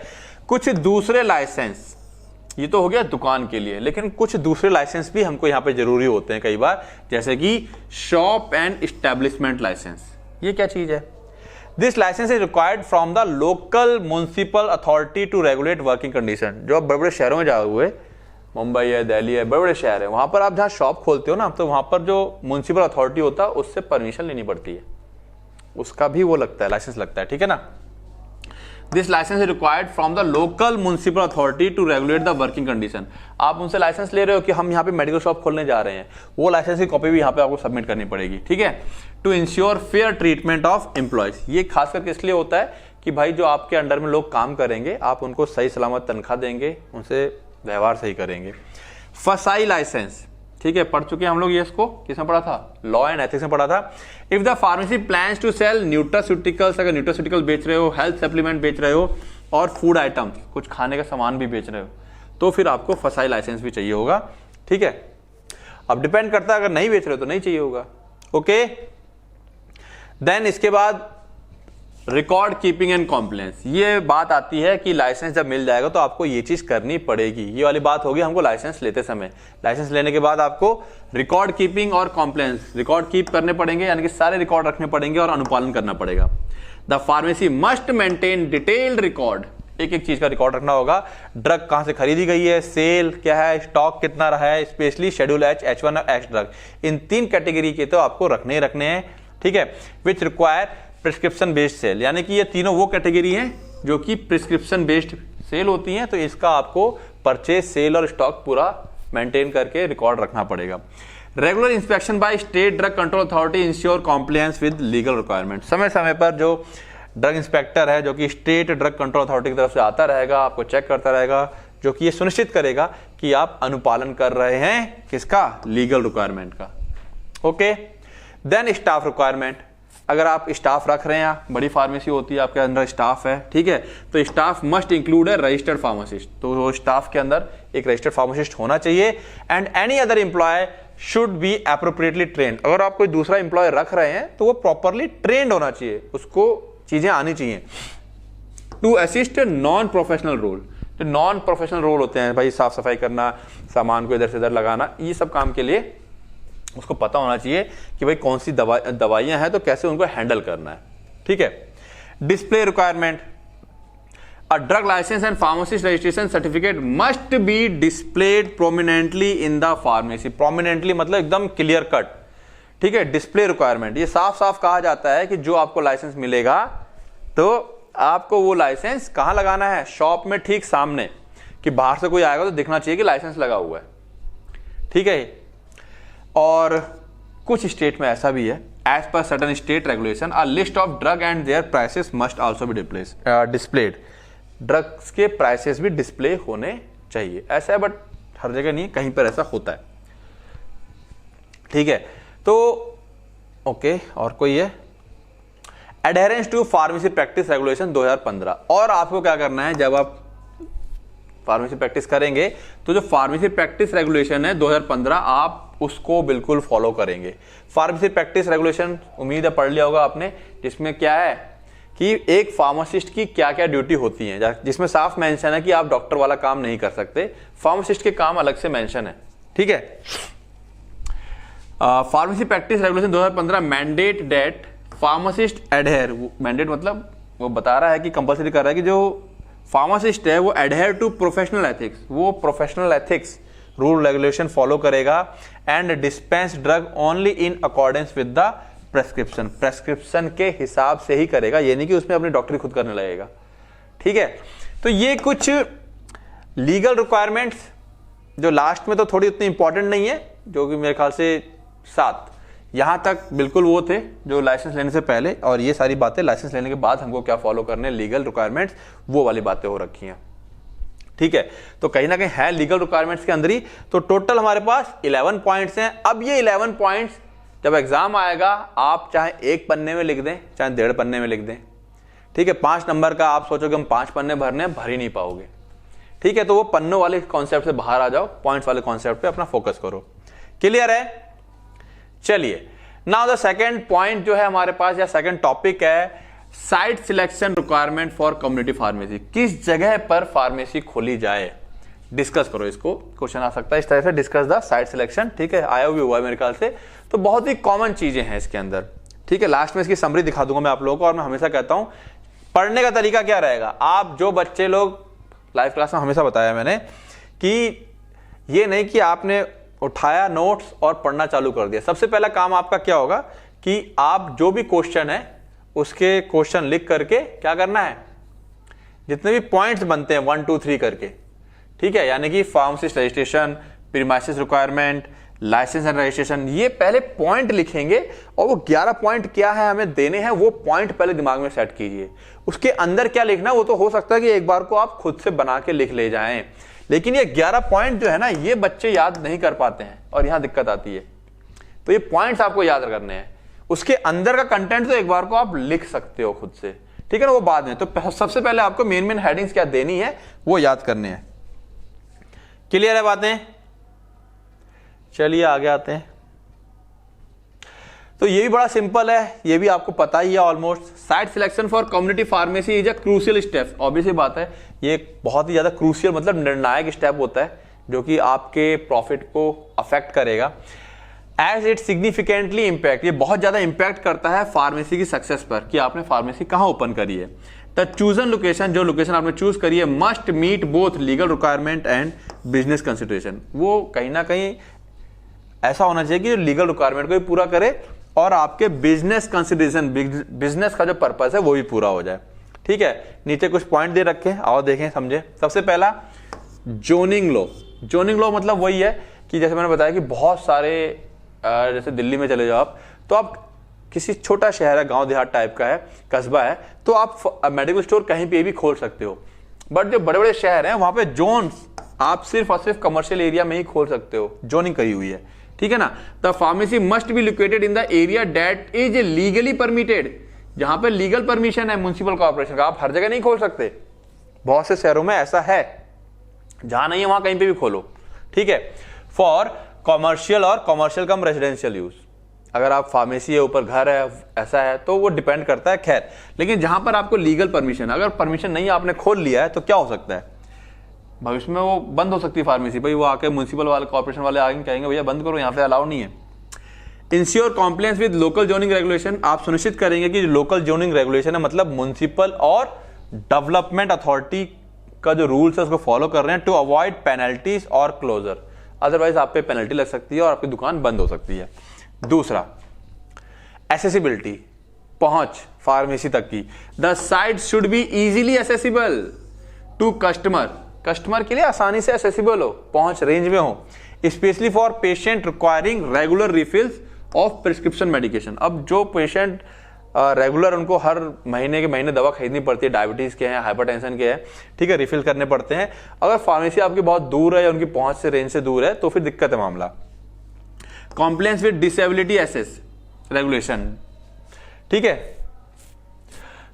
कुछ दूसरे लाइसेंस, ये तो हो गया दुकान के लिए, लेकिन कुछ दूसरे लाइसेंस भी हमको यहाँ पे जरूरी होते हैं कई बार, जैसे कि शॉप एंड एस्टेब्लिशमेंट लाइसेंस। ये क्या चीज है? This licence is required from the local municipal authority to regulate working condition. जो आप बड़े बड़े शहरों में जाए हुए, मुंबई है, दिल्ली है, बड़े बड़े शहर है, वहां पर आप जहां शॉप खोलते हो ना, तो वहां पर जो म्युनिसिपल अथॉरिटी होता है उससे परमिशन लेनी पड़ती है, उसका भी वो लगता है, लाइसेंस लगता है, ठीक है ना। This licence is required from the local municipal authority to regulate the working condition. आप उनसे लाइसेंस ले रहे हो कि हम यहाँ पे मेडिकल शॉप खोलने जा रहे हैं, वो लाइसेंस की कॉपी भी यहाँ पे आपको सबमिट करनी पड़ेगी, ठीक है। To ensure fair treatment of employees, ये खास करके इसलिए होता है कि भाई जो आपके अंडर में लोग काम करेंगे, आप उनको सही सलामत तनख्वाह देंगे, उनसे व्यवहार सही करेंगे। फसाई लाइसेंस, ठीक है, पढ़ चुके हैं हम लोग ये, इसको किसमें पढ़ा था, लॉ एंड एथिक्स में पढ़ा था। If the pharmacy plans to sell nutraceuticals, अगर न्यूट्रास्यूटिकल बेच रहे हो, हेल्थ सप्लीमेंट बेच रहे हो, और फूड आइटम्स, कुछ खाने का सामान भी बेच रहे हो, तो फिर आपको फसाई लाइसेंस भी चाहिए होगा, ठीक है। अब डिपेंड करता है, अगर नहीं बेच रहे हो तो नहीं चाहिए होगा, ओके। देन इसके बाद रिकॉर्ड कीपिंग एंड कॉम्प्लायंस, ये बात आती है कि लाइसेंस जब मिल जाएगा तो आपको ये चीज करनी पड़ेगी। ये वाली बात होगी हमको लाइसेंस लेते समय, लाइसेंस लेने के बाद आपको रिकॉर्ड कीपिंग और कॉम्प्लायंस, रिकॉर्ड कीप करने पड़ेंगे, यानी कि सारे रिकॉर्ड रखने पड़ेंगे और अनुपालन करना पड़ेगा। The pharmacy must maintain detailed record, एक एक चीज का रिकॉर्ड रखना होगा। ड्रग कहां से खरीदी गई है, सेल क्या है, स्टॉक कितना रहा है, स्पेशली शेड्यूल एच, H1 और H ड्रग, इन 3 कैटेगरी के तो आपको रखने ही रखने हैं, ठीक है। Which require prescription based sale, यानी कि ये तीनों वो कैटेगरी हैं जो कि प्रिस्क्रिप्शन बेस्ड सेल होती हैं, तो इसका आपको परचेज, सेल और स्टॉक पूरा मेंटेन करके रिकॉर्ड रखना पड़ेगा। Regular inspection by state drug control authority ensure compliance with legal requirement, समय समय पर जो ड्रग इंस्पेक्टर है जो कि स्टेट ड्रग कंट्रोल अथॉरिटी की तरफ से आता रहेगा, आपको चेक करता रहेगा, जो कि ये सुनिश्चित करेगा कि आप अनुपालन कर रहे हैं किसका, लीगल रिक्वायरमेंट का। ओके, देन स्टाफ रिक्वायरमेंट, अगर आप स्टाफ रख रहे हैं, बड़ी फार्मेसी होती है, आपके अंदर स्टाफ है, ठीक है, तो स्टाफ मस्ट इंक्लूड है रजिस्टर्ड फार्मासिस्ट, तो वो स्टाफ के अंदर एक रजिस्टर्ड फार्मासिस्ट होना चाहिए। And any other employee should be appropriately trained, अगर आप कोई दूसरा एम्प्लॉय रख रहे हैं तो वो प्रॉपरली ट्रेंड होना चाहिए, उसको चीजें आनी चाहिए। To assist non professional role, तो नॉन प्रोफेशनल रोल होते हैं भाई, साफ सफाई करना, सामान को इधर से इधर लगाना, ये सब काम के लिए उसको पता होना चाहिए कि भाई कौन सी दवाइयां हैं तो कैसे उनको हैंडल करना है, ठीक है। Display requirement, a drug licence and pharmacist registration certificate must be displayed prominently in the pharmacy, prominently मतलब एकदम क्लियर कट, ठीक है। डिस्प्ले रिक्वायरमेंट, ये साफ साफ कहा जाता है कि जो आपको लाइसेंस मिलेगा तो आपको वो लाइसेंस कहां लगाना है, शॉप में ठीक सामने, कि बाहर से कोई आएगा तो दिखना चाहिए कि लाइसेंस लगा हुआ है, ठीक है। और कुछ स्टेट में ऐसा भी है, as per certain state regulation a list of drug and their prices must also be displayed, drugs के प्राइसेस भी डिस्प्ले होने चाहिए, ऐसा है बट हर जगह नहीं है, कहीं पर ऐसा होता है, ठीक है। तो ओके, और कोई है, adherence to pharmacy practice regulation 2015, और आपको क्या करना है जब आप फार्मेसी प्रैक्टिस करेंगे तो जो फार्मेसी प्रैक्टिस रेगुलेशन है 2015 आप उसको बिल्कुल फॉलो करेंगे। फार्मेसी प्रैक्टिस रेगुलेशन उम्मीद है पढ़ लिया होगा आपने, जिसमें क्या है कि एक फार्मासिस्ट की क्या क्या ड्यूटी होती है, जिसमें साफ मेंशन है कि आप डॉक्टर वाला काम नहीं कर सकते, फार्मासिस्ट के काम अलग से मेंशन है, ठीक है। Pharmacy practice regulation 2015 mandate that pharmacist adhere, mandate मतलब वो बता रहा है कि कंपलसरी कर रहा है कि जो फार्मासिस्ट है वो एडहेयर टू प्रोफेशनल एथिक्स, वो professional ethics rule regulation follow करेगा and dispense drug only in accordance with the prescription, prescription के हिसाब से ही करेगा, ये नहीं कि उसमें अपनी डॉक्टरी खुद करने लगेगा, ठीक है। तो ये कुछ लीगल रिक्वायरमेंट्स जो लास्ट में तो थोड़ी उतनी इंपॉर्टेंट नहीं है, जो कि मेरे ख्याल से 7 यहां तक बिल्कुल वो थे जो लाइसेंस लेने से पहले, और ये सारी बातें लाइसेंस लेने के बाद हमको क्या फॉलो करने, लीगल रिक्वायरमेंट्स, वो वाली बातें हो रखी हैं, ठीक है। तो कहीं ना कहीं है लीगल रिक्वायरमेंट्स के अंदर ही। तो टोटल हमारे पास 11 पॉइंट्स हैं। अब ये 11 पॉइंट्स जब एग्जाम आएगा आप चाहे 1 पन्ने में लिख दें चाहे 1.5 पन्ने में लिख दें, ठीक है। 5 नंबर का आप सोचोगे हम 5 पन्ने भरने, भर ही नहीं पाओगे, ठीक है। तो वो पन्नों वाले कॉन्सेप्ट से बाहर आ जाओ, पॉइंट्स वाले कॉन्सेप्ट पे अपना फोकस करो। क्लियर है? चलिए, नाउ द सेकंड पॉइंट जो है हमारे पास, या सेकंड टॉपिक है site selection requirement for community pharmacy. किस जगह पर फार्मेसी खोली जाए, डिस्कस करो इसको। क्वेश्चन आ सकता है इस तरह से, डिस्कस द साइट सिलेक्शन, ठीक है। आया भी हुआ है मेरे ख्याल से। तो बहुत ही कॉमन चीजें हैं इसके अंदर, ठीक है। लास्ट में इसकी समरी दिखा दूंगा मैं आप लोगों को। और मैं हमेशा कहता हूं पढ़ने का तरीका क्या रहेगा, आप जो बच्चे लोग लाइव क्लास में हमेशा बताया मैंने कि ये नहीं कि आपने उठाया नोट्स और पढ़ना चालू कर दिया। सबसे पहला काम आपका क्या होगा कि आप जो भी क्वेश्चन है उसके क्वेश्चन लिख करके क्या करना है, जितने भी पॉइंट्स बनते हैं 1 2 3 करके, ठीक है। यानी कि pharmacist registration, premises requirement, licence and registration, ये पहले पॉइंट लिखेंगे और वो 11 पॉइंट क्या है हमें देने हैं, वो पॉइंट पहले दिमाग में सेट कीजिए। उसके अंदर क्या लिखना वो तो हो सकता है कि एक बार को आप खुद से बना के लिख ले जाएं, लेकिन ये 11 पॉइंट जो है ना, ये बच्चे याद नहीं कर पाते हैं और यहां दिक्कत आती है। तो ये पॉइंट्स आपको याद करने हैं। उसके अंदर का कंटेंट तो एक बार को आप लिख सकते हो खुद से, ठीक है ना, वो बाद में। तो सबसे पहले आपको मेन हेडिंग्स क्या देनी है वो याद करने हैं। क्लियर है बातें? चलिए आगे आते हैं। तो ये भी बड़ा सिंपल है, ये भी आपको पता ही है almost. Site selection for community pharmacy is a crucial step. Obviously बात है, ये बहुत ही ज्यादा क्रूशियल मतलब निर्णायक स्टेप होता है जो कि आपके प्रॉफिट को अफेक्ट करेगा। एज इट सिग्निफिकेंटली इम्पैक्ट, ये बहुत ज्यादा इंपैक्ट करता है फार्मेसी की सक्सेस पर कि आपने फार्मेसी कहां ओपन करी है। द चूजन लोकेशन, जो लोकेशन आपने चूज करी है, must meet both legal requirement and business consideration. वो कहीं ना कहीं ऐसा होना चाहिए कि लीगल रिक्वायरमेंट को भी पूरा करे और आपके बिजनेस कंसिडरेशन, बिजनेस का जो पर्पस है वो भी पूरा हो जाए। ठीक है, नीचे कुछ पॉइंट दे रखे हैं, आओ देखें समझे। सबसे पहला जोनिंग लॉ। जोनिंग लॉ मतलब वही है कि जैसे मैंने बताया कि बहुत सारे जैसे दिल्ली में चले जाओ आप, तो आप किसी छोटा शहर है, गांव देहात टाइप का है, कस्बा है, तो आप मेडिकल स्टोर कहीं पे भी खोल सकते हो। बट जो बड़े बड़े शहर हैं वहां पे जोन्स आप सिर्फ और सिर्फ कमर्शियल एरिया में ही खोल सकते हो, जोनिंग करी हुई है। ठीक है ना। The pharmacy must be located in the area that is legally permitted, जहां पे लीगल परमिशन है म्युनिसिपल कॉर्पोरेशन का। आप हर जगह नहीं खोल सकते, बहुत से शहरों में ऐसा है, जहां नहीं है वहां कहीं पे भी खोलो। ठीक है। फॉर कॉमर्शियल और कॉमर्शियल कम रेजिडेंशियल यूज, अगर आप फार्मेसी है, ऊपर घर है, ऐसा है, तो वो डिपेंड करता है। खैर, लेकिन जहां पर आपको लीगल परमिशन, अगर परमिशन नहीं आपने खोल लिया है तो क्या हो सकता है, भविष्य में वो बंद हो सकती है फार्मेसी। भाई वो आके म्युनिसिपल वाले, कॉर्पोरेशन वाले आगे कहेंगे भैया बंद करो, यहाँ पे अलाउ नहीं है। Ensure compliance with local zoning regulation, आप सुनिश्चित करेंगे कि लोकल जोनिंग रेगुलेशन है, मतलब म्युनिसिपल और डेवलपमेंट अथॉरिटी का जो रूल्स है उसको फॉलो कर रहे हैं, टू अवॉइड पेनल्टीज और क्लोजर, अदरवाइज आप पे पेनल्टी लग सकती है और आपकी दुकान बंद हो सकती है। दूसरा, एसेसिबिलिटी, पहुंच फार्मेसी तक की। The site should be easily accessible to customer, customer के लिए आसानी से एसेसिबल हो, पहुंच रेंज में हो, specially for patient requiring regular refills of prescription medication. अब जो पेशेंट रेगुलर, उनको हर महीने के महीने दवा खरीदनी पड़ती है, डायबिटीज के हैं, हाइपरटेंशन के हैं, ठीक है, रिफिल करने पड़ते हैं। अगर फार्मेसी आपकी बहुत दूर है या उनकी पहुंच से, रेंज से दूर है, तो फिर दिक्कत है मामला। Compliance with disability access regulation, ठीक है,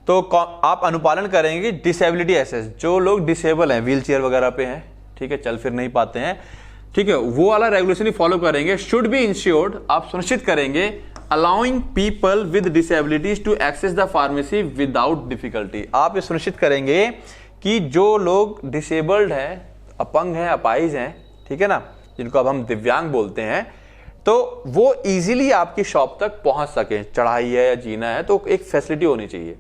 तो आप अनुपालन करेंगे डिसेबिलिटी एसेस, जो लोग डिसेबल हैं, व्हील चेयर वगैरह पे हैं, ठीक है, चल फिर नहीं पाते हैं, ठीक है, वो वाला रेगुलेशन ही फॉलो करेंगे। शुड बी इंश्योर्ड, आप सुनिश्चित करेंगे, allowing people with disabilities to access the pharmacy without difficulty. आप ये सुनिश्चित करेंगे कि जो लोग डिसेबल्ड हैं, अपंग हैं, अपाहिज हैं, ठीक है ना, जिनको अब हम दिव्यांग बोलते हैं, तो वो इजीली आपकी शॉप तक पहुंच सके। चढ़ाई है या जीना है तो एक फैसिलिटी होनी चाहिए।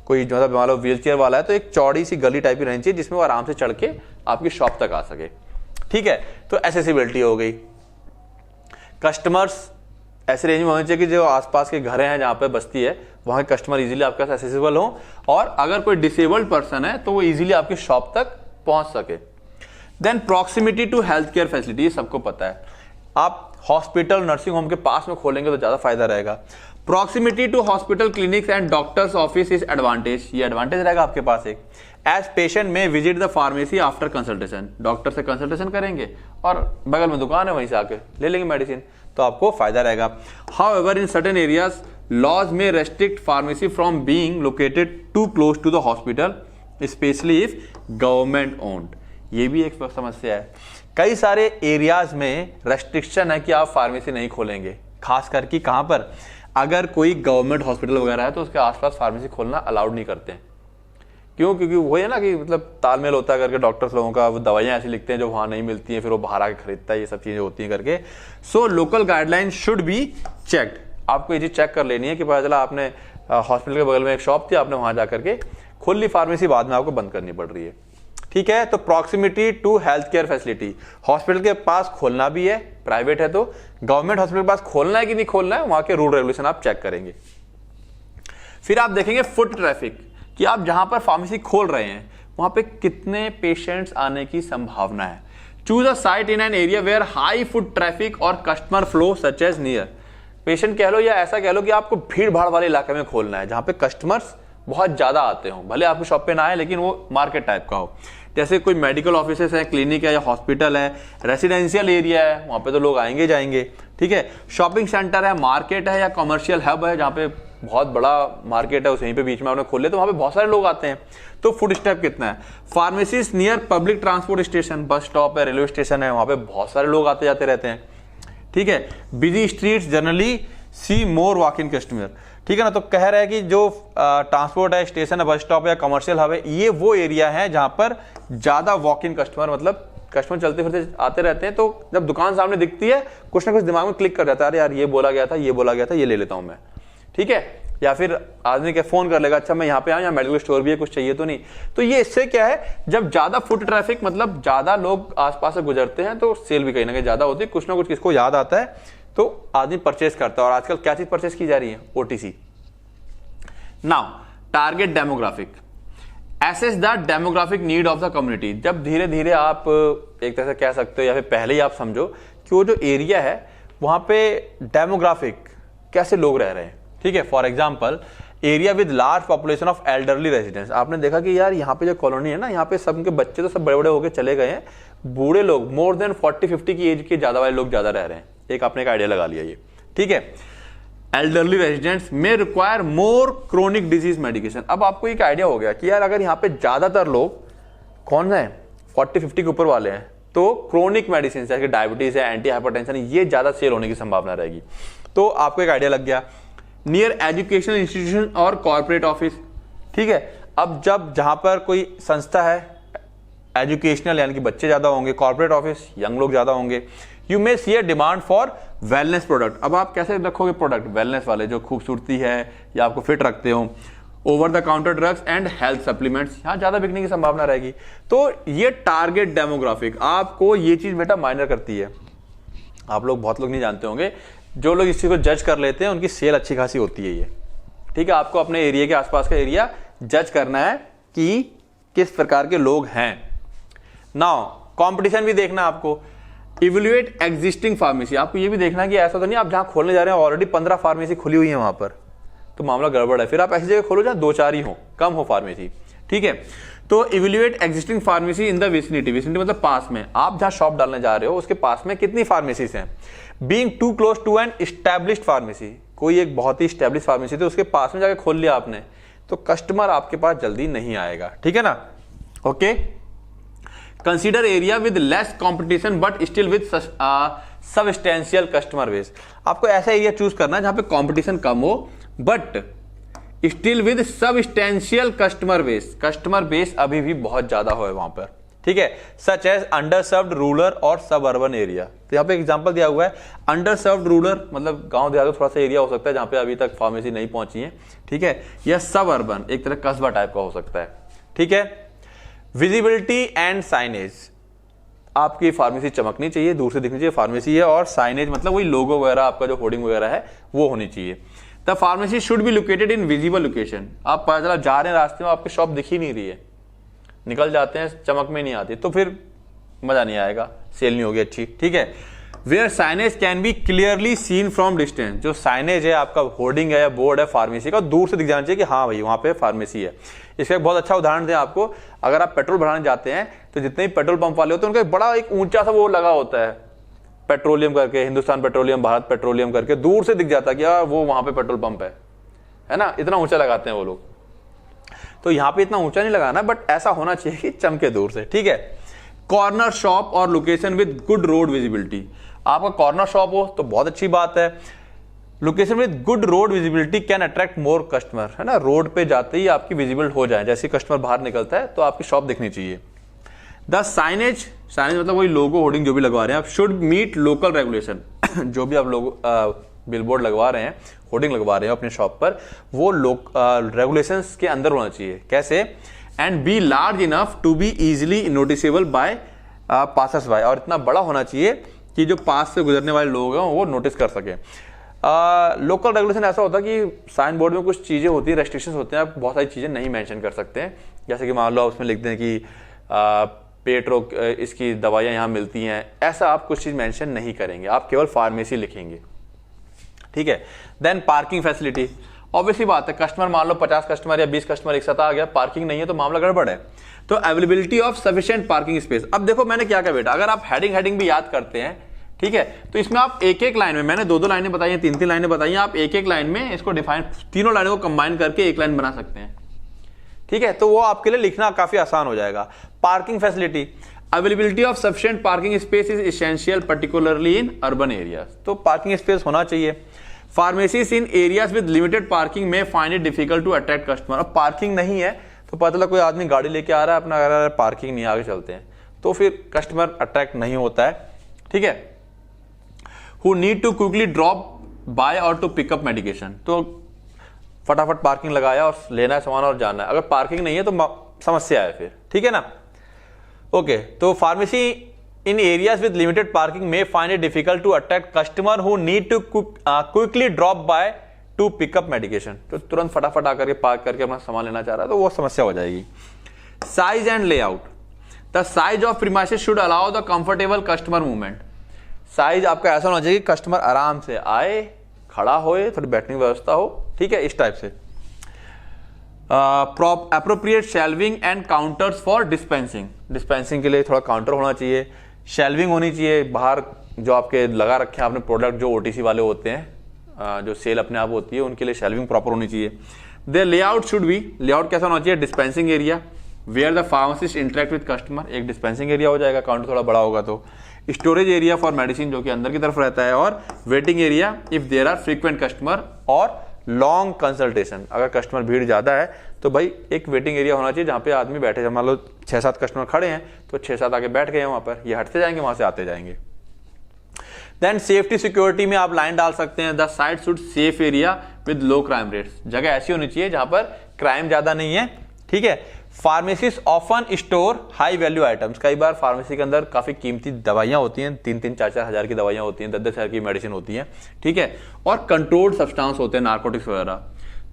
कोई मतलब मान लो व्हील चेयर वाला है तो एक चौड़ी सी गली टाइप की रहनी चाहिए जिसमें वो आराम से चढ़ के आपकी शॉप तक आ सके। ठीक है, तो एसेसिबिलिटी हो गई। कस्टमर्स ऐसे रेंज में होने चाहिए कि जो आसपास के घर हैं, जहां पे बस्ती है, वहां के कस्टमर इजीली आपके पास एसेसिबल हो, और अगर कोई डिसेबल्ड पर्सन है तो वो इजीली आपकी शॉप तक पहुंच सके। Then proximity to health care facility, ये सबको पता है, आप हॉस्पिटल, नर्सिंग होम के पास में खोलेंगे तो ज्यादा फायदा रहेगा। Proximity to hospital, clinics and doctors office is advantage, ये एडवांटेज रहेगा आपके पास एक। As patient may visit the pharmacy after consultation, doctor से कंसल्टेशन करेंगे और बगल में दुकान है, वहीं से आके ले लेंगे मेडिसिन, तो आपको फायदा रहेगा। However in certain areas laws में restrict pharmacy from being located too close to the hospital, especially if government owned, ये भी एक समस्या है। कई सारे एरियाज में रेस्ट्रिक्शन है कि आप फार्मेसी नहीं खोलेंगे, खास करके कहां पर, अगर कोई गवर्नमेंट हॉस्पिटल वगैरह है तो उसके आसपास फार्मेसी खोलना अलाउड नहीं करते हैं। क्यों? क्योंकि वो है ना कि मतलब तालमेल होता है करके डॉक्टर्स लोगों का, वो दवाइयां ऐसी लिखते हैं जो वहां नहीं मिलती हैं, फिर वो बाहर आके खरीदता है, ये सब चीजें होती हैं करके। So local guideline should be checked, आपको ये चीज चेक कर लेनी है कि पता चला आपने हॉस्पिटल के बगल में एक शॉप थी, आपने वहां जाकर के खोल ली फार्मेसी, बाद में आपको बंद करनी पड़ रही है। ठीक है, तो proximity to health care facility, hospital के पास खोलना भी है, प्राइवेट है तो, गवर्नमेंट हॉस्पिटल के पास खोलना है कि नहीं खोलना है, वहां के रूल रेगुलेशन आप चेक करेंगे। फिर आप देखेंगे फुट ट्रैफिक, कि आप जहां पर फार्मेसी खोल रहे हैं वहां पे कितने पेशेंट्स आने की संभावना है। Choose a site in an area where high foot traffic और customer flow such as near, patient कह लो या ऐसा कह लो कि आपको भीड़ भाड़ वाले इलाके में खोलना है, जहां पे कस्टमर्स बहुत ज्यादा आते हो, भले आपकी शॉप पे ना आए लेकिन वो मार्केट टाइप का हो। जैसे कोई मेडिकल ऑफिसेस है, क्लिनिक है या हॉस्पिटल है, रेसिडेंशियल एरिया है, वहां पे तो लोग आएंगे जाएंगे। ठीक है, शॉपिंग सेंटर है, मार्केट है या कमर्शियल हब है, जहां पे बहुत बड़ा मार्केट है, उस यहीं पे बीच में आपने खोल लिया तो वहां पे बहुत सारे लोग आते हैं, तो फुट स्टेप कितना है। Pharmacies near public transport station, bus stop है, रेलवे स्टेशन है, वहां पे बहुत सारे लोग आते जाते रहते हैं। ठीक है, busy streets generally see more walk in customer, ठीक है ना, तो कह रहा है कि जो ट्रांसपोर्ट है, स्टेशन है, बस स्टॉप है, कमर्शियल हब है, ये वो एरिया है जहां पर ज्यादा वॉक इन कस्टमर मतलब कस्टमर चलते फिरते आते रहते हैं, तो जब दुकान सामने दिखती है कुछ ना कुछ दिमाग में क्लिक कर जाता है, अरे यार ये बोला गया था, ये बोला गया था, ये ले लेता हूं मैं, ठीक है। या फिर आदमी के फोन कर लेगा, अच्छा मैं यहाँ पे आया, यहाँ मेडिकल स्टोर भी है, कुछ चाहिए तो नहीं। तो ये इससे क्या है, जब ज्यादा फुट ट्रैफिक मतलब ज्यादा लोग आसपास से गुजरते हैं तो सेल भी कहीं ना कहीं ज्यादा होती है, कुछ ना कुछ किसको याद आता है तो आदमी परचेस करता है। और आजकल क्या चीज परचेस की जा रही है, OTC। Now target demographic, assess the demographic need of the community. जब धीरे धीरे आप एक तरह से कह सकते हो या फिर पहले ही आप समझो कि वो जो एरिया है वहां पे डेमोग्राफिक कैसे लोग रह रहे हैं, ठीक है। For example area with large population of elderly residents. आपने देखा कि यार यहाँ पे जो कॉलोनी है ना, यहाँ पे सबके बच्चे तो सब बड़े बड़े होके चले गए हैं, बूढ़े लोग मोर देन 40-50 की एज के ज्यादा वाले लोग ज्यादा रह रहे हैं। एक आपने एक आइडिया लगा लिया ये, ठीक है। एल्डरली रेजिडेंट्स में require more chronic disease medication. अब आपको एक आइडिया हो गया कि यार अगर यहाँ पे ज्यादातर लोग कौन है 40-50 के ऊपर वाले हैं, तो क्रोनिक मेडिसिन जैसे डायबिटीज है, एंटी हाइपरटेंशन, ये ज्यादा सेल होने की संभावना रहेगी। तो आपको एक आइडिया लग गया। नियर एजुकेशनल इंस्टीट्यूशन और कॉर्पोरेट ऑफिस, ठीक है। अब जब जहां पर कोई संस्था है एजुकेशनल यानी कि बच्चे ज्यादा होंगे, कॉर्पोरेट ऑफिस यंग लोग ज्यादा होंगे, you may see a demand for wellness product. अब आप कैसे रखोगे प्रोडक्ट, वेलनेस वाले जो खूबसूरती है या आपको फिट रखते हो, over the counter drugs and health supplements, यहां ज्यादा बिकने की संभावना रहेगी। तो ये टारगेट डेमोग्राफिक, आपको ये चीज बेटा माइनर करती है। आप लोग बहुत लोग नहीं जानते होंगे, जो लोग इस चीज को जज कर लेते हैं उनकी सेल अच्छी खासी होती है ये, ठीक है। आपको अपने एरिया के आसपास का एरिया जज करना है कि किस प्रकार के लोग हैं। नाउ कंपटीशन भी देखना आपको। इवैल्यूएट एग्जिस्टिंग फार्मेसी, आपको ये भी देखना कि ऐसा तो नहीं आप जहां खोलने जा रहे हैं ऑलरेडी 15 फार्मेसी खुली हुई है वहां पर, तो मामला गड़बड़ है। फिर आप ऐसी जगह खोलो जहां 2-4 ही हो, कम हो फार्मेसी, ठीक है। तो evaluate existing pharmacy in the vicinity, vicinity मतलब पास में, आप जहां शॉप डालने जा रहे हो उसके पास में कितनी फार्मेसीज हैं। Being too close to an established pharmacy, कोई एक बहुत ही एस्टैब्लिश फार्मेसी थी उसके पास में जाके खोल लिया आपने, तो कस्टमर आपके पास जल्दी नहीं आएगा, ठीक है ना। Okay, consider area with less competition but still with substantial customer base. आपको ऐसा एरिया चूज करना है जहां पे कंपटीशन कम हो but still with substantial customer base, customer base अभी भी बहुत ज्यादा हो वहां पर, ठीक है। Such as under served rural और सब अर्बन एरिया। तो यहाँ पे एग्जांपल दिया हुआ है, अंडर सर्व्ड रूरल मतलब गांव देहात थोड़ा सा एरिया हो सकता है जहां पे अभी तक फार्मेसी नहीं पहुंची है, ठीक है। या सब अर्बन एक तरह कस्बा टाइप का हो सकता है, ठीक है। विजिबिलिटी एंड साइनेज, आपकी फार्मेसी चमकनी चाहिए, दूर से दिखनी चाहिए फार्मेसी है, और साइनेज मतलब वही लोगो वगैरह आपका जो होर्डिंग वगैरह है वो होनी चाहिए। The pharmacy should be located in visible location. आप पता चला जा रहे हैं रास्ते में आपकी शॉप दिख ही नहीं रही है, निकल जाते हैं चमक में नहीं आती, तो फिर मजा नहीं आएगा, सेल नहीं होगी अच्छी, ठीक है। Where signage can be clearly seen from distance, जो साइनेज है आपका होर्डिंग है या बोर्ड है फार्मेसी का, दूर से दिख जाना चाहिए कि हाँ भाई वहां पे फार्मेसी है। इसका एक बहुत अच्छा उदाहरण दें आपको, अगर आप पेट्रोल भराने जाते हैं तो जितने भी पेट्रोल पंप वाले होते हैं उनका बड़ा एक ऊंचा सा वो लगा होता है, पेट्रोलियम करके, हिंदुस्तान पेट्रोलियम, भारत पेट्रोलियम करके, दूर से दिख जाता है कि यार वो वहां पे पेट्रोल पंप है ना, इतना ऊंचा लगाते हैं वो लोग। तो यहाँ पे इतना ऊंचा नहीं लगाना, बट ऐसा होना चाहिए कि चमके दूर से, ठीक है। कॉर्नर शॉप और location with good road visibility, आपका कॉर्नर शॉप हो तो बहुत अच्छी बात है। Location with good road visibility can attract more customer, है ना, रोड पे जाते ही आपकी विजिबल हो जाए, जैसे कस्टमर बाहर निकलता है तो आपकी शॉप दिखनी चाहिए। द साइनेज, साइनेज मतलब वही लोगो होर्डिंग जो भी लगवा रहे हैं आप, शुड मीट लोकल रेगुलेशन। जो भी आप लोग बिलबोर्ड लगवा रहे हैं, होर्डिंग लगवा रहे हैं अपने शॉप पर, वो रेगुलेशंस के अंदर होना चाहिए। कैसे, and be large enough to be easily noticeable by passers by, और इतना बड़ा होना चाहिए कि जो पास से गुजरने वाले लोग हैं वो नोटिस कर सके। लोकल रेगुलेशन ऐसा होता है कि साइन बोर्ड में कुछ चीजें होती है, रेस्ट्रिक्शंस होते हैं, आप बहुत सारी चीजें नहीं मेंशन कर सकते हैं। जैसे कि मान लो आप उसमें लिखते हैं कि पेट रोग इसकी दवाइयां यहाँ मिलती हैं, ऐसा आप कुछ चीज मेंशन नहीं करेंगे, आप केवल फार्मेसी लिखेंगे, ठीक है। देन पार्किंग फैसिलिटी, ऑब्वियसली बात है, कस्टमर मान लो 50 कस्टमर या 20 कस्टमर एक साथ आ गया, पार्किंग नहीं है तो मामला गड़बड़ है। तो availability of sufficient parking space. अब देखो मैंने क्या बेटा, अगर आप हेडिंग भी याद करते हैं, ठीक है, तो इसमें आप एक एक लाइन में, मैंने 2-2 लाइनें बताई हैं, 3-3 लाइनें बताई हैं, आप एक एक लाइन में इसको डिफाइन, तीनों लाइनों को कंबाइन करके एक लाइन बना सकते हैं, ठीक है। तो वो आपके लिए लिखना काफी आसान हो जाएगा। Parking facility, availability of sufficient parking space is essential particularly in urban areas, तो पार्किंग स्पेस होना चाहिए। Pharmacies in areas with limited parking में find it difficult to attract customer. अब पार्किंग नहीं है तो पता चला कोई आदमी गाड़ी लेके आ रहा है अपना, अगर पार्किंग नहीं, आगे चलते हैं, तो फिर कस्टमर अट्रैक्ट नहीं होता है, ठीक है। Who need to quickly drop by or to pick up medication, तो फटाफट पार्किंग लगाया और लेना है सामान और जाना है, अगर पार्किंग नहीं है तो समस्या है फिर, ठीक है ना। ओके, तो pharmacy in areas with limited parking may find it difficult to attract customer who need to quickly drop by to pick up medication, तो तुरंत फटाफट आकर के पार्क करके अपना सामान लेना चाह रहा है तो वो समस्या हो जाएगी। Size and layout, the size of premises should allow the comfortable customer movement, size आपका ऐसा होना चाहिए कि कस्टमर आराम से आए, खड़ा होए, थोड़ी बैठने की व्यवस्था हो, ठीक है, इस टाइप से। Appropriate shelving and counters for dispensing, dispensing के लिए थोड़ा काउंटर होना चाहिए, शेल्विंग होनी चाहिए, बाहर जो आपके लगा रखे हैं आपने प्रोडक्ट, जो ओटीसी वाले होते हैं, जो सेल अपने आप होती है, उनके लिए शेल्विंग प्रॉपर होनी चाहिए। The layout should be, layout कैसा होना चाहिए, dispensing area where the pharmacist interact with customer, एक डिस्पेंसिंग एरिया हो जाएगा, काउंटर थोड़ा बड़ा होगा तो। स्टोरेज एरिया फॉर मेडिसिन जो कि अंदर की तरफ रहता है, और waiting area if there are frequent customer or long consultation, अगर कस्टमर भीड़ ज्यादा है तो भाई एक वेटिंग एरिया होना चाहिए जहां पे आदमी बैठे, मान लो 6-7 कस्टमर खड़े हैं तो 6-7 आके बैठ गए हैं वहां पर, ये हटते जाएंगे वहां से आते जाएंगे। देन सेफ्टी सिक्योरिटी में आप लाइन डाल सकते हैं, the site should safe area with low crime rates, जगह ऐसी होनी चाहिए जहां पर क्राइम ज्यादा नहीं है, ठीक है। Pharmacies often store high value items, कई बार फार्मेसी के अंदर काफी कीमती दवाइयां होती हैं, 3-3, 4-4 हजार की दवाइयां होती हैं, 10-10 हजार की मेडिसिन होती हैं, ठीक है, और कंट्रोल्ड सब्सटेंस होते हैं, नार्कोटिक्स वगैरह।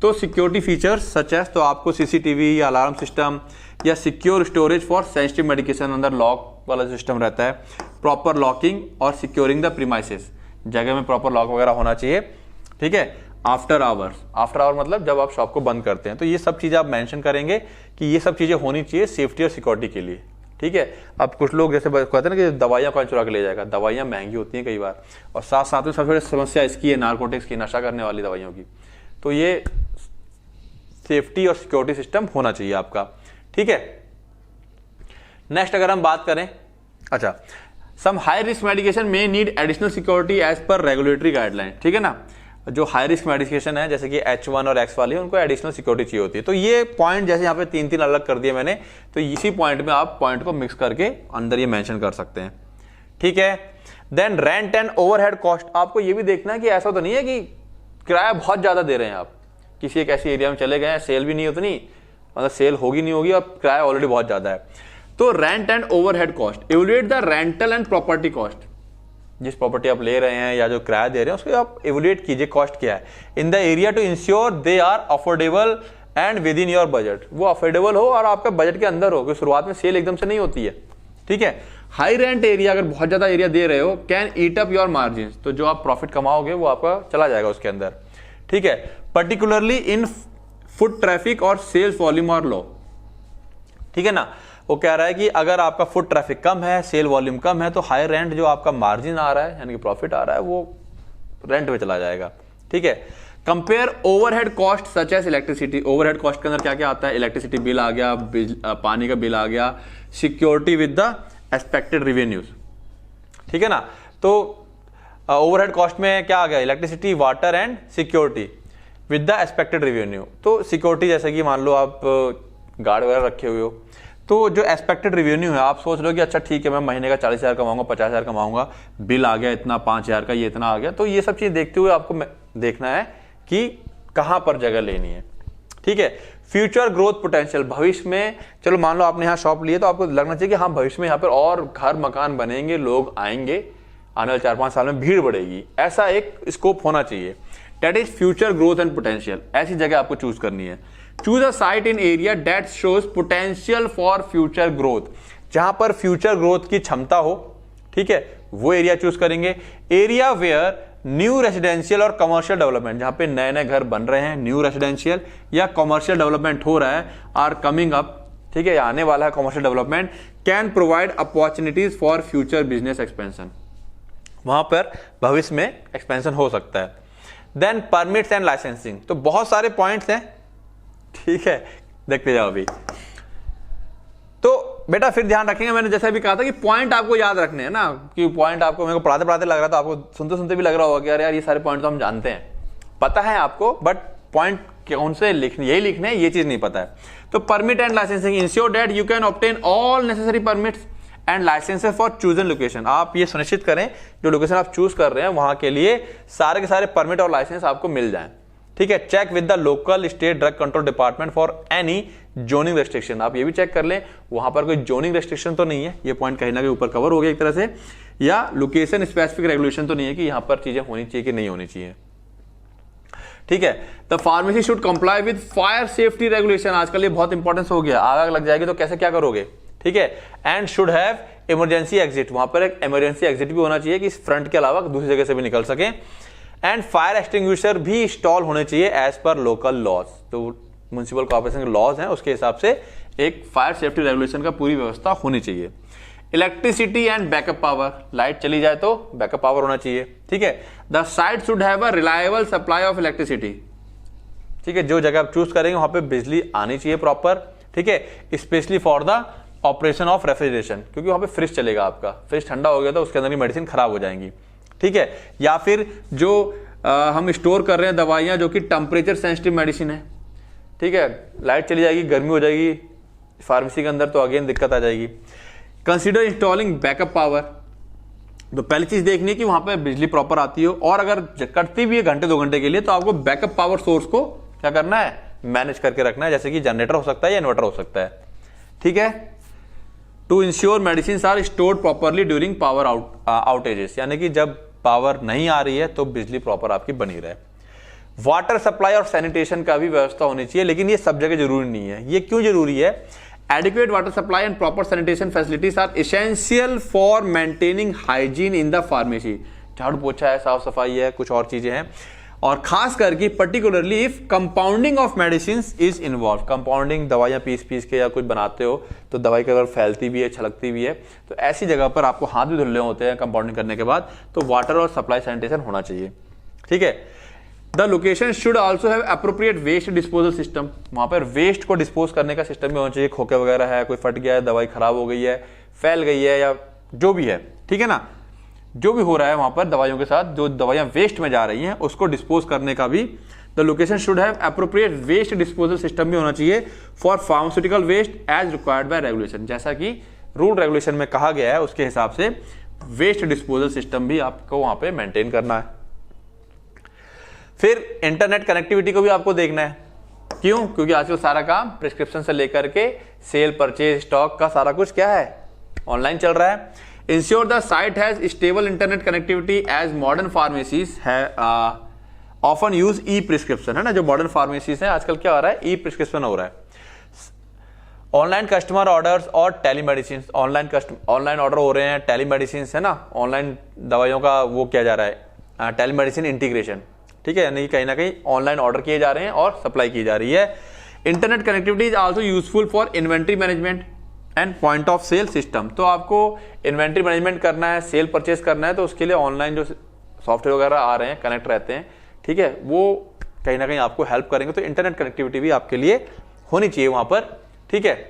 तो सिक्योरिटी फीचर्स सच एज, तो आपको सीसीटीवी या अलार्म सिस्टम या secure storage for sensitive medication, अंदर लॉक वाला सिस्टम रहता है, प्रॉपर लॉकिंग और सिक्योरिंग द प्रीमाइसेस, जगह में प्रॉपर लॉक वगैरह होना चाहिए, ठीक है। आफ्टर आवर्स, आफ्टर आवर मतलब जब आप शॉप को बंद करते हैं, तो ये सब चीजें आप मेंशन करेंगे कि ये सब चीजें होनी चाहिए सेफ्टी और सिक्योरिटी के लिए, ठीक है। अब कुछ लोग जैसे कहते हैं ना कि दवाइयां कौन चुरा के ले जाएगा, दवाइयां महंगी होती हैं कई बार, और साथ साथ में सबसे बड़ी समस्या इसकी है नारकोटिक्स की, नशा करने वाली दवाइयों की, तो ये सेफ्टी और सिक्योरिटी सिस्टम होना चाहिए आपका, ठीक है। नेक्स्ट अगर हम बात करें, अच्छा, some high risk medication may need additional security as per regulatory guideline, ठीक है ना। जो हाई रिस्क मेडिकेशन है जैसे कि H1 और X वाली, उनको एडिशनल सिक्योरिटी चाहिए होती है, तो ये पॉइंट जैसे यहाँ पे 3-3 अलग कर दिए मैंने, तो इसी पॉइंट में आप पॉइंट को मिक्स करके अंदर ये मेंशन कर सकते हैं, ठीक है। Then rent and overhead cost, आपको ये भी देखना है कि ऐसा तो नहीं है कि किराया बहुत ज्यादा दे रहे हैं आप, किसी एक ऐसी एरिया में चले गए हैं, सेल भी नहीं उतनी, मतलब सेल होगी नहीं होगी और किराया ऑलरेडी बहुत ज्यादा है, तो rent and overhead cost, evaluate the rental and property cost, जिस प्रॉपर्टी आप ले रहे हैं या जो किराया दे रहे हैं उसको आप इवैल्यूएट कीजिए कॉस्ट क्या है, in the area to ensure they are affordable and within your budget, वो अफोर्डेबल हो और आपका बजट के अंदर हो, क्योंकि शुरुआत में सेल एकदम से नहीं होती है, ठीक है। हाई रेंट एरिया, अगर बहुत ज्यादा एरिया दे रहे हो, can eat up your margin, तो जो आप प्रॉफिट कमाओगे वो आपका चला जाएगा उसके अंदर, ठीक है। पर्टिकुलरली इन फुट ट्रैफिक और सेल्स वॉल्यूम और लो, ठीक है ना। वो कह रहा है कि अगर आपका फुट ट्रैफिक कम है, सेल वॉल्यूम कम है, तो हाई रेंट जो आपका मार्जिन आ रहा है यानी कि प्रॉफिट आ रहा है वो रेंट में चला जाएगा, ठीक है। Compare overhead cost such as electricity, overhead cost के अंदर क्या क्या आता है, इलेक्ट्रिसिटी बिल आ गया, पानी का बिल आ गया, security with the expected revenues, ठीक है ना। तो ओवरहेड कॉस्ट में क्या आ गया, electricity, water and security with the expected revenue, तो सिक्योरिटी जैसे कि मान लो आप गार्ड वगैरह रखे हुए हो, तो जो एक्सपेक्टेड रेवेन्यू है आप सोच लो कि अच्छा ठीक है मैं महीने का 40,000 कमाऊंगा, 50,000 कमाऊंगा, बिल आ गया इतना, 5,000 का ये इतना आ गया, तो ये सब चीज देखते हुए आपको देखना है कि कहां पर जगह लेनी है, ठीक है। फ्यूचर ग्रोथ पोटेंशियल, भविष्य में चलो मान लो आपने यहाँ शॉप लिए तो आपको लगना चाहिए कि हाँ भविष्य में यहाँ पर और घर मकान बनेंगे, लोग आएंगे, आने वाले 4-5 साल में भीड़ बढ़ेगी, ऐसा एक स्कोप होना चाहिए, that is future growth and potential, ऐसी जगह आपको चूज करनी है। Choose a site in area that shows potential for future growth, जहां पर फ्यूचर ग्रोथ की क्षमता हो, ठीक है, वो एरिया चूज करेंगे। एरिया वेयर न्यू रेसिडेंशियल और कमर्शियल डेवलपमेंट, जहां पे नए नए घर बन रहे हैं, न्यू रेसिडेंशियल या कमर्शियल डेवलपमेंट हो रहा है, आर कमिंग अप, ठीक है, आने वाला है commercial development, can provide opportunities for future business expansion, वहां पर भविष्य में एक्सपेंशन हो सकता है। देन परमिट्स एंड लाइसेंसिंग, तो बहुत सारे पॉइंट्स हैं, ठीक है, देखते जाओ अभी। तो बेटा फिर ध्यान रखेंगे, मैंने जैसा भी कहा था कि पॉइंट आपको याद रखने हैं ना, कि पॉइंट आपको मेरे को पढ़ाते पढ़ाते लग रहा था, आपको सुनते सुनते भी लग रहा होगा कि यार ये सारे पॉइंट तो हम जानते हैं, पता है आपको, बट पॉइंट कौन से लिखने, यही लिखने हैं, ये चीज नहीं पता है। तो permit and licensing, ensure that you can obtain all necessary permits and licences for chosen location. आप ये सुनिश्चित करें जो लोकेशन आप चूज कर रहे हैं वहां के लिए सारे के सारे परमिट और लाइसेंस आपको मिल जाएं। ठीक है, check with the local state drug control department for any zoning restriction. आप ये भी चेक कर लें वहां पर कोई जोनिंग रेस्ट्रिक्शन तो नहीं है, ये पॉइंट कहीं ना कहीं ऊपर कवर हो गया एक तरह से, या लोकेशन स्पेसिफिक रेगुलेशन तो नहीं है कि यहां पर चीजें होनी चाहिए कि नहीं होनी चाहिए। ठीक है, the pharmacy should comply with fire safety regulation. आजकल ये बहुत इंपॉर्टेंस हो गया, आग लग जाएगी तो कैसे क्या करोगे। ठीक है, and should have emergency exit. वहां पर एक इमरजेंसी एग्जिट भी होना चाहिए कि फ्रंट के अलावा दूसरी जगह से भी निकल सके। एंड फायर एक्सटिंग्विशर भी इंस्टॉल होने चाहिए एज पर लोकल लॉज। तो म्युनिसिपल कॉर्पोरेशन के लॉज हैं उसके हिसाब से एक फायर सेफ्टी रेगुलेशन का पूरी व्यवस्था होनी चाहिए। Electricity and backup power, light चली जाए तो बैकअप पावर होना चाहिए। ठीक है, the site should have a reliable supply of electricity. ठीक है, जो जगह आप चूज करेंगे वहां पे बिजली आनी चाहिए प्रॉपर। ठीक है, specially for the operation of refrigeration, क्योंकि वहां पे फ्रिज चलेगा, आपका फ्रिज ठंडा हो गया तो उसके अंदर की मेडिसिन खराब हो जाएंगी। ठीक है, या फिर जो हम स्टोर कर रहे हैं दवाइयां जो कि टेम्परेचर सेंसिटिव मेडिसिन है। ठीक है, लाइट चली जाएगी, गर्मी हो जाएगी फार्मेसी के अंदर तो अगेन दिक्कत आ जाएगी। Consider installing backup power. तो पहली चीज देखनी है कि वहां पर बिजली प्रॉपर आती हो, और अगर कटती भी है घंटे 2 घंटे के लिए तो आपको बैकअप पावर सोर्स को क्या करना है, मैनेज करके रखना है, जैसे कि जनरेटर हो सकता है या इन्वर्टर हो सकता है। ठीक है, to ensure medicine are stored properly during power outages, यानी कि जब पावर नहीं आ रही है तो बिजली प्रॉपर आपकी बनी रहे। वाटर सप्लाई और सैनिटेशन का भी व्यवस्था होनी चाहिए, लेकिन ये सब जगह जरूरी नहीं है। ये क्यों जरूरी है? Adequate water supply and proper sanitation facilities are essential for maintaining hygiene in the pharmacy. झाड़ू पोछा है, साफ सफाई है, कुछ और चीजें हैं, और खास करके particularly if compounding of medicine is involve. Compounding, दवाइयां पीस के या कुछ बनाते हो तो दवाई की अगर फैलती भी है, छलकती भी है, तो ऐसी जगह पर आपको हाथ भी धुलने होते हैं कंपाउंडिंग करने के बाद, तो वाटर और सप्लाई सैनिटेशन होना चाहिए। ठीक है, the location should also have appropriate waste disposal system. वहां पर वेस्ट को डिस्पोज करने का सिस्टम भी होना चाहिए। खोखे वगैरह है, कोई फट गया है, दवाई खराब हो गई है, फैल गई है, या जो भी है, ठीक है ना, जो भी हो रहा है वहां पर दवाइयों के साथ, जो दवाइयां वेस्ट में जा रही हैं उसको डिस्पोज करने का भी the location should have appropriate waste disposal system भी होना चाहिए for pharmaceutical waste as required by regulation. जैसा कि रूल रेगुलेशन में कहा गया है उसके हिसाब से वेस्ट डिस्पोजल सिस्टम भी आपको वहां पे मेंटेन करना है। फिर इंटरनेट कनेक्टिविटी को भी आपको देखना है। क्यों? क्योंकि आजकल सारा काम प्रिस्क्रिप्शन से लेकर के सेल, परचेज, स्टॉक का सारा कुछ क्या है, ऑनलाइन चल रहा है। Ensure the site has stable internet connectivity as modern pharmacies है ऑफन यूज ई प्रिस्क्रिप्शन, है ना। जो मॉडर्न फार्मेसीज है आजकल क्या हो रहा है, ई प्रिस्क्रिप्शन हो रहा है। ऑनलाइन कस्टमर ऑर्डर्स और टेलीमेडिसिन, ऑनलाइन ऑर्डर हो रहे हैं, टेलीमेडिसिन है ना, ऑनलाइन दवाइयों का वो किया जा रहा है, टेलीमेडिसिन इंटीग्रेशन। ठीक है, यानी कहीं ना कहीं ऑनलाइन ऑर्डर किए जा रहे हैं और सप्लाई की जा रही है। Internet connectivity is also useful for inventory management and point of sale system. तो आपको इन्वेंट्री मैनेजमेंट करना है, सेल परचेस करना है, तो उसके लिए ऑनलाइन जो सॉफ्टवेयर वगैरह आ रहे हैं, कनेक्ट रहते हैं, ठीक है, वो कहीं ना कहीं आपको हेल्प करेंगे। तो इंटरनेट कनेक्टिविटी भी आपके लिए होनी चाहिए वहां पर। ठीक है,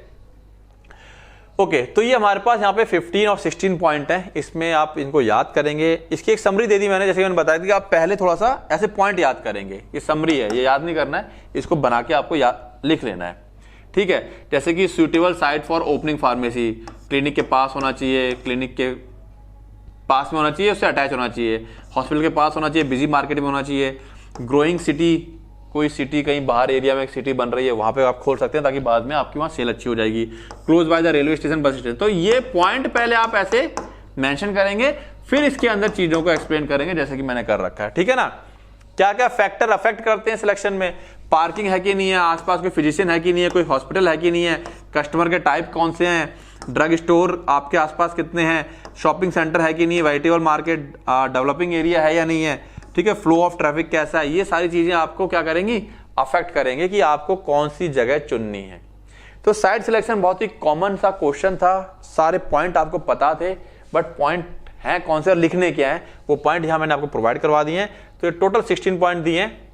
ओके, तो ये हमारे पास यहाँ पे 15 और 16 पॉइंट हैं, इसमें आप इनको याद करेंगे। इसकी एक समरी दे दी मैंने, जैसे मैंने बताया था कि आप पहले थोड़ा सा ऐसे पॉइंट याद करेंगे। ये समरी है, ये याद नहीं करना है, इसको बना के आपको लिख लेना है। ठीक है, जैसे कि suitable site for opening pharmacy, clinic के पास होना चाहिए, क्लिनिक के पास में होना चाहिए, उससे अटैच होना चाहिए, हॉस्पिटल के पास होना चाहिए, बिजी मार्केट में होना चाहिए। ग्रोइंग सिटी, कोई सिटी कहीं बाहर एरिया में एक सिटी बन रही है, वहां पे आप खोल सकते हैं ताकि बाद में आपकी वहां सेल अच्छी हो जाएगी। Close by the railway station, bus station. तो ये पॉइंट पहले आप ऐसे मेंशन करेंगे, फिर इसके अंदर चीजों को एक्सप्लेन करेंगे जैसे कि मैंने कर रखा है। ठीक है ना, क्या क्या फैक्टर अफेक्ट करते हैं सिलेक्शन में, पार्किंग है कि नहीं है, आसपास कोई फिजिशियन है कि नहीं है, कोई हॉस्पिटल है कि नहीं है, कस्टमर के टाइप कौन से हैं, ड्रग स्टोर आपके आसपास कितने हैं, शॉपिंग सेंटर है कि नहीं, वेजिटेबल मार्केट डेवलपिंग एरिया है या नहीं है, ठीक है, फ्लो ऑफ ट्रैफिक कैसा है, ये सारी चीजें आपको क्या करेंगी, अफेक्ट करेंगे कि आपको कौन सी जगह चुननी है। तो साइट सिलेक्शन बहुत ही कॉमन सा क्वेश्चन था, सारे पॉइंट आपको पता थे, बट पॉइंट है कौन से और लिखने क्या है, वो पॉइंट यहां मैंने आपको प्रोवाइड करवा दिए हैं। तो ये टोटल 16 पॉइंट दिए हैं।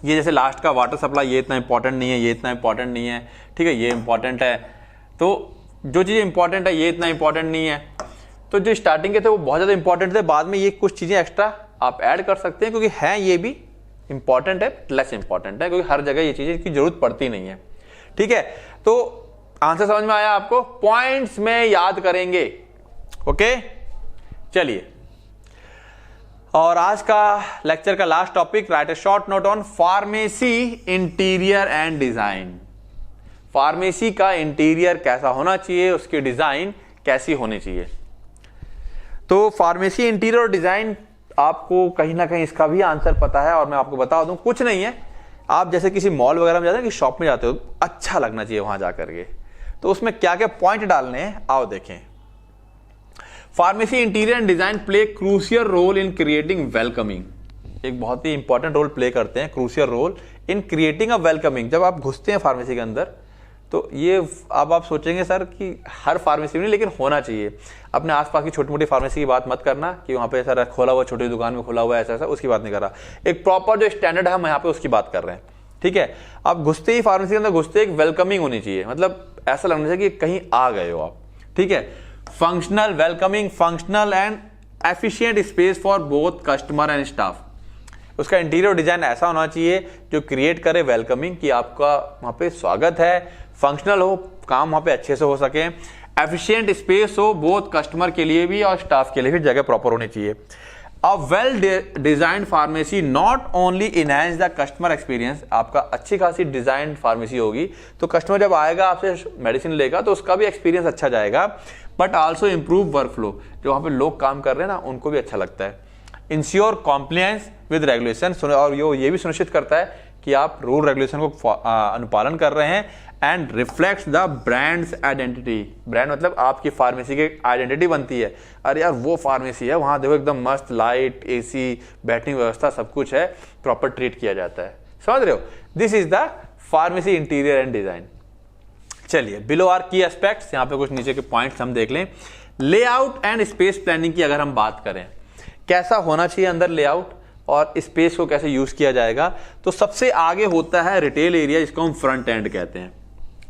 ये जैसे लास्ट का वाटर सप्लाई, ये इतना इंपॉर्टेंट नहीं है, ये इतना इंपॉर्टेंट नहीं है, ठीक है, ये इंपॉर्टेंट है। तो जो चीजें इंपॉर्टेंट है ये इतना इंपॉर्टेंट नहीं है। तो जो स्टार्टिंग के थे वो बहुत ज्यादा इंपॉर्टेंट थे, बाद में ये कुछ चीजें एक्स्ट्रा आप ऐड कर सकते हैं, क्योंकि है ये भी इंपॉर्टेंट है, लेस इंपॉर्टेंट है, क्योंकि हर जगह ये चीजें की जरूरत पड़ती नहीं है। ठीक है, तो आंसर समझ में आया आपको? पॉइंट्स में याद करेंगे। ओके, चलिए, और आज का लेक्चर का last topic, right a short note on pharmacy interior and design. Pharmacy का इंटीरियर कैसा होना चाहिए, उसकी डिजाइन कैसी होनी चाहिए। तो फार्मेसी इंटीरियर और डिजाइन, आपको कहीं ना कहीं इसका भी आंसर पता है, और मैं आपको बता दूं, कुछ नहीं है। आप जैसे किसी मॉल वगैरह में जाते हैं, कि शॉप में जाते हो, अच्छा लगना चाहिए वहां जाकर के, तो उसमें क्या क्या पॉइंट डालने हैं, आओ देखें। Pharmacy interior and design play crucial role in creating welcoming. एक बहुत ही इंपॉर्टेंट रोल प्ले करते हैं, crucial role in creating a welcoming. जब आप घुसते हैं फार्मेसी के अंदर, तो ये अब आप सोचेंगे सर कि हर फार्मेसी में नहीं, लेकिन होना चाहिए। अपने आसपास की छोटी मोटी फार्मेसी की बात मत करना कि वहां पे सर खोला हुआ, छोटी दुकान में खोला हुआ है, ऐसा उसकी बात नहीं कर रहा। एक प्रॉपर जो स्टैंडर्ड है, हम यहाँ पे उसकी बात कर रहे हैं। ठीक है, आप घुसते ही फार्मेसी के अंदर घुसते एक वेलकमिंग होनी चाहिए, मतलब ऐसा लगना चाहिए कि कहीं आ गए हो आप। ठीक है, functional welcoming, functional and efficient space for both customer and staff. उसका इंटीरियर डिजाइन ऐसा होना चाहिए जो क्रिएट करे वेलकमिंग, कि आपका वहां पे स्वागत है, फंक्शनल हो, काम वहां पे अच्छे से हो सके, एफिशिएंट स्पेस हो, बोथ कस्टमर के लिए भी और स्टाफ के लिए भी जगह प्रॉपर होनी चाहिए। A well designed pharmacy not only enhance the customer experience. आपका अच्छी खासी डिजाइंड फार्मेसी होगी तो कस्टमर जब आएगा आपसे मेडिसिन लेगा तो उसका भी एक्सपीरियंस अच्छा जाएगा, but also improve work flow. जो वहां पे लोग काम कर रहे हैं ना, उनको भी अच्छा लगता है। इंश्योर कॉम्प्लायंस विद रेगुलेशन, और ये भी सुनिश्चित करता है कि आप रूल रेगुलेशन को अनुपालन कर रहे हैं। And reflects the brands identity. Brand मतलब आपकी फार्मेसी की आइडेंटिटी बनती है। अरे यार वो फार्मेसी है, वहां देखो एकदम मस्त लाइट, एसी, बैठने की व्यवस्था, सब कुछ है, प्रॉपर ट्रीट किया जाता है। समझ रहे हो? This is the pharmacy interior and design. चलिए, बिलो आर की एस्पेक्ट्स, यहाँ पे कुछ नीचे के पॉइंट्स हम देख लें। लेआउट एंड स्पेस प्लानिंग की अगर हम बात करें, कैसा होना चाहिए अंदर लेआउट और स्पेस को कैसे यूज किया जाएगा, तो सबसे आगे होता है रिटेल एरिया, जिसको हम फ्रंट एंड कहते हैं।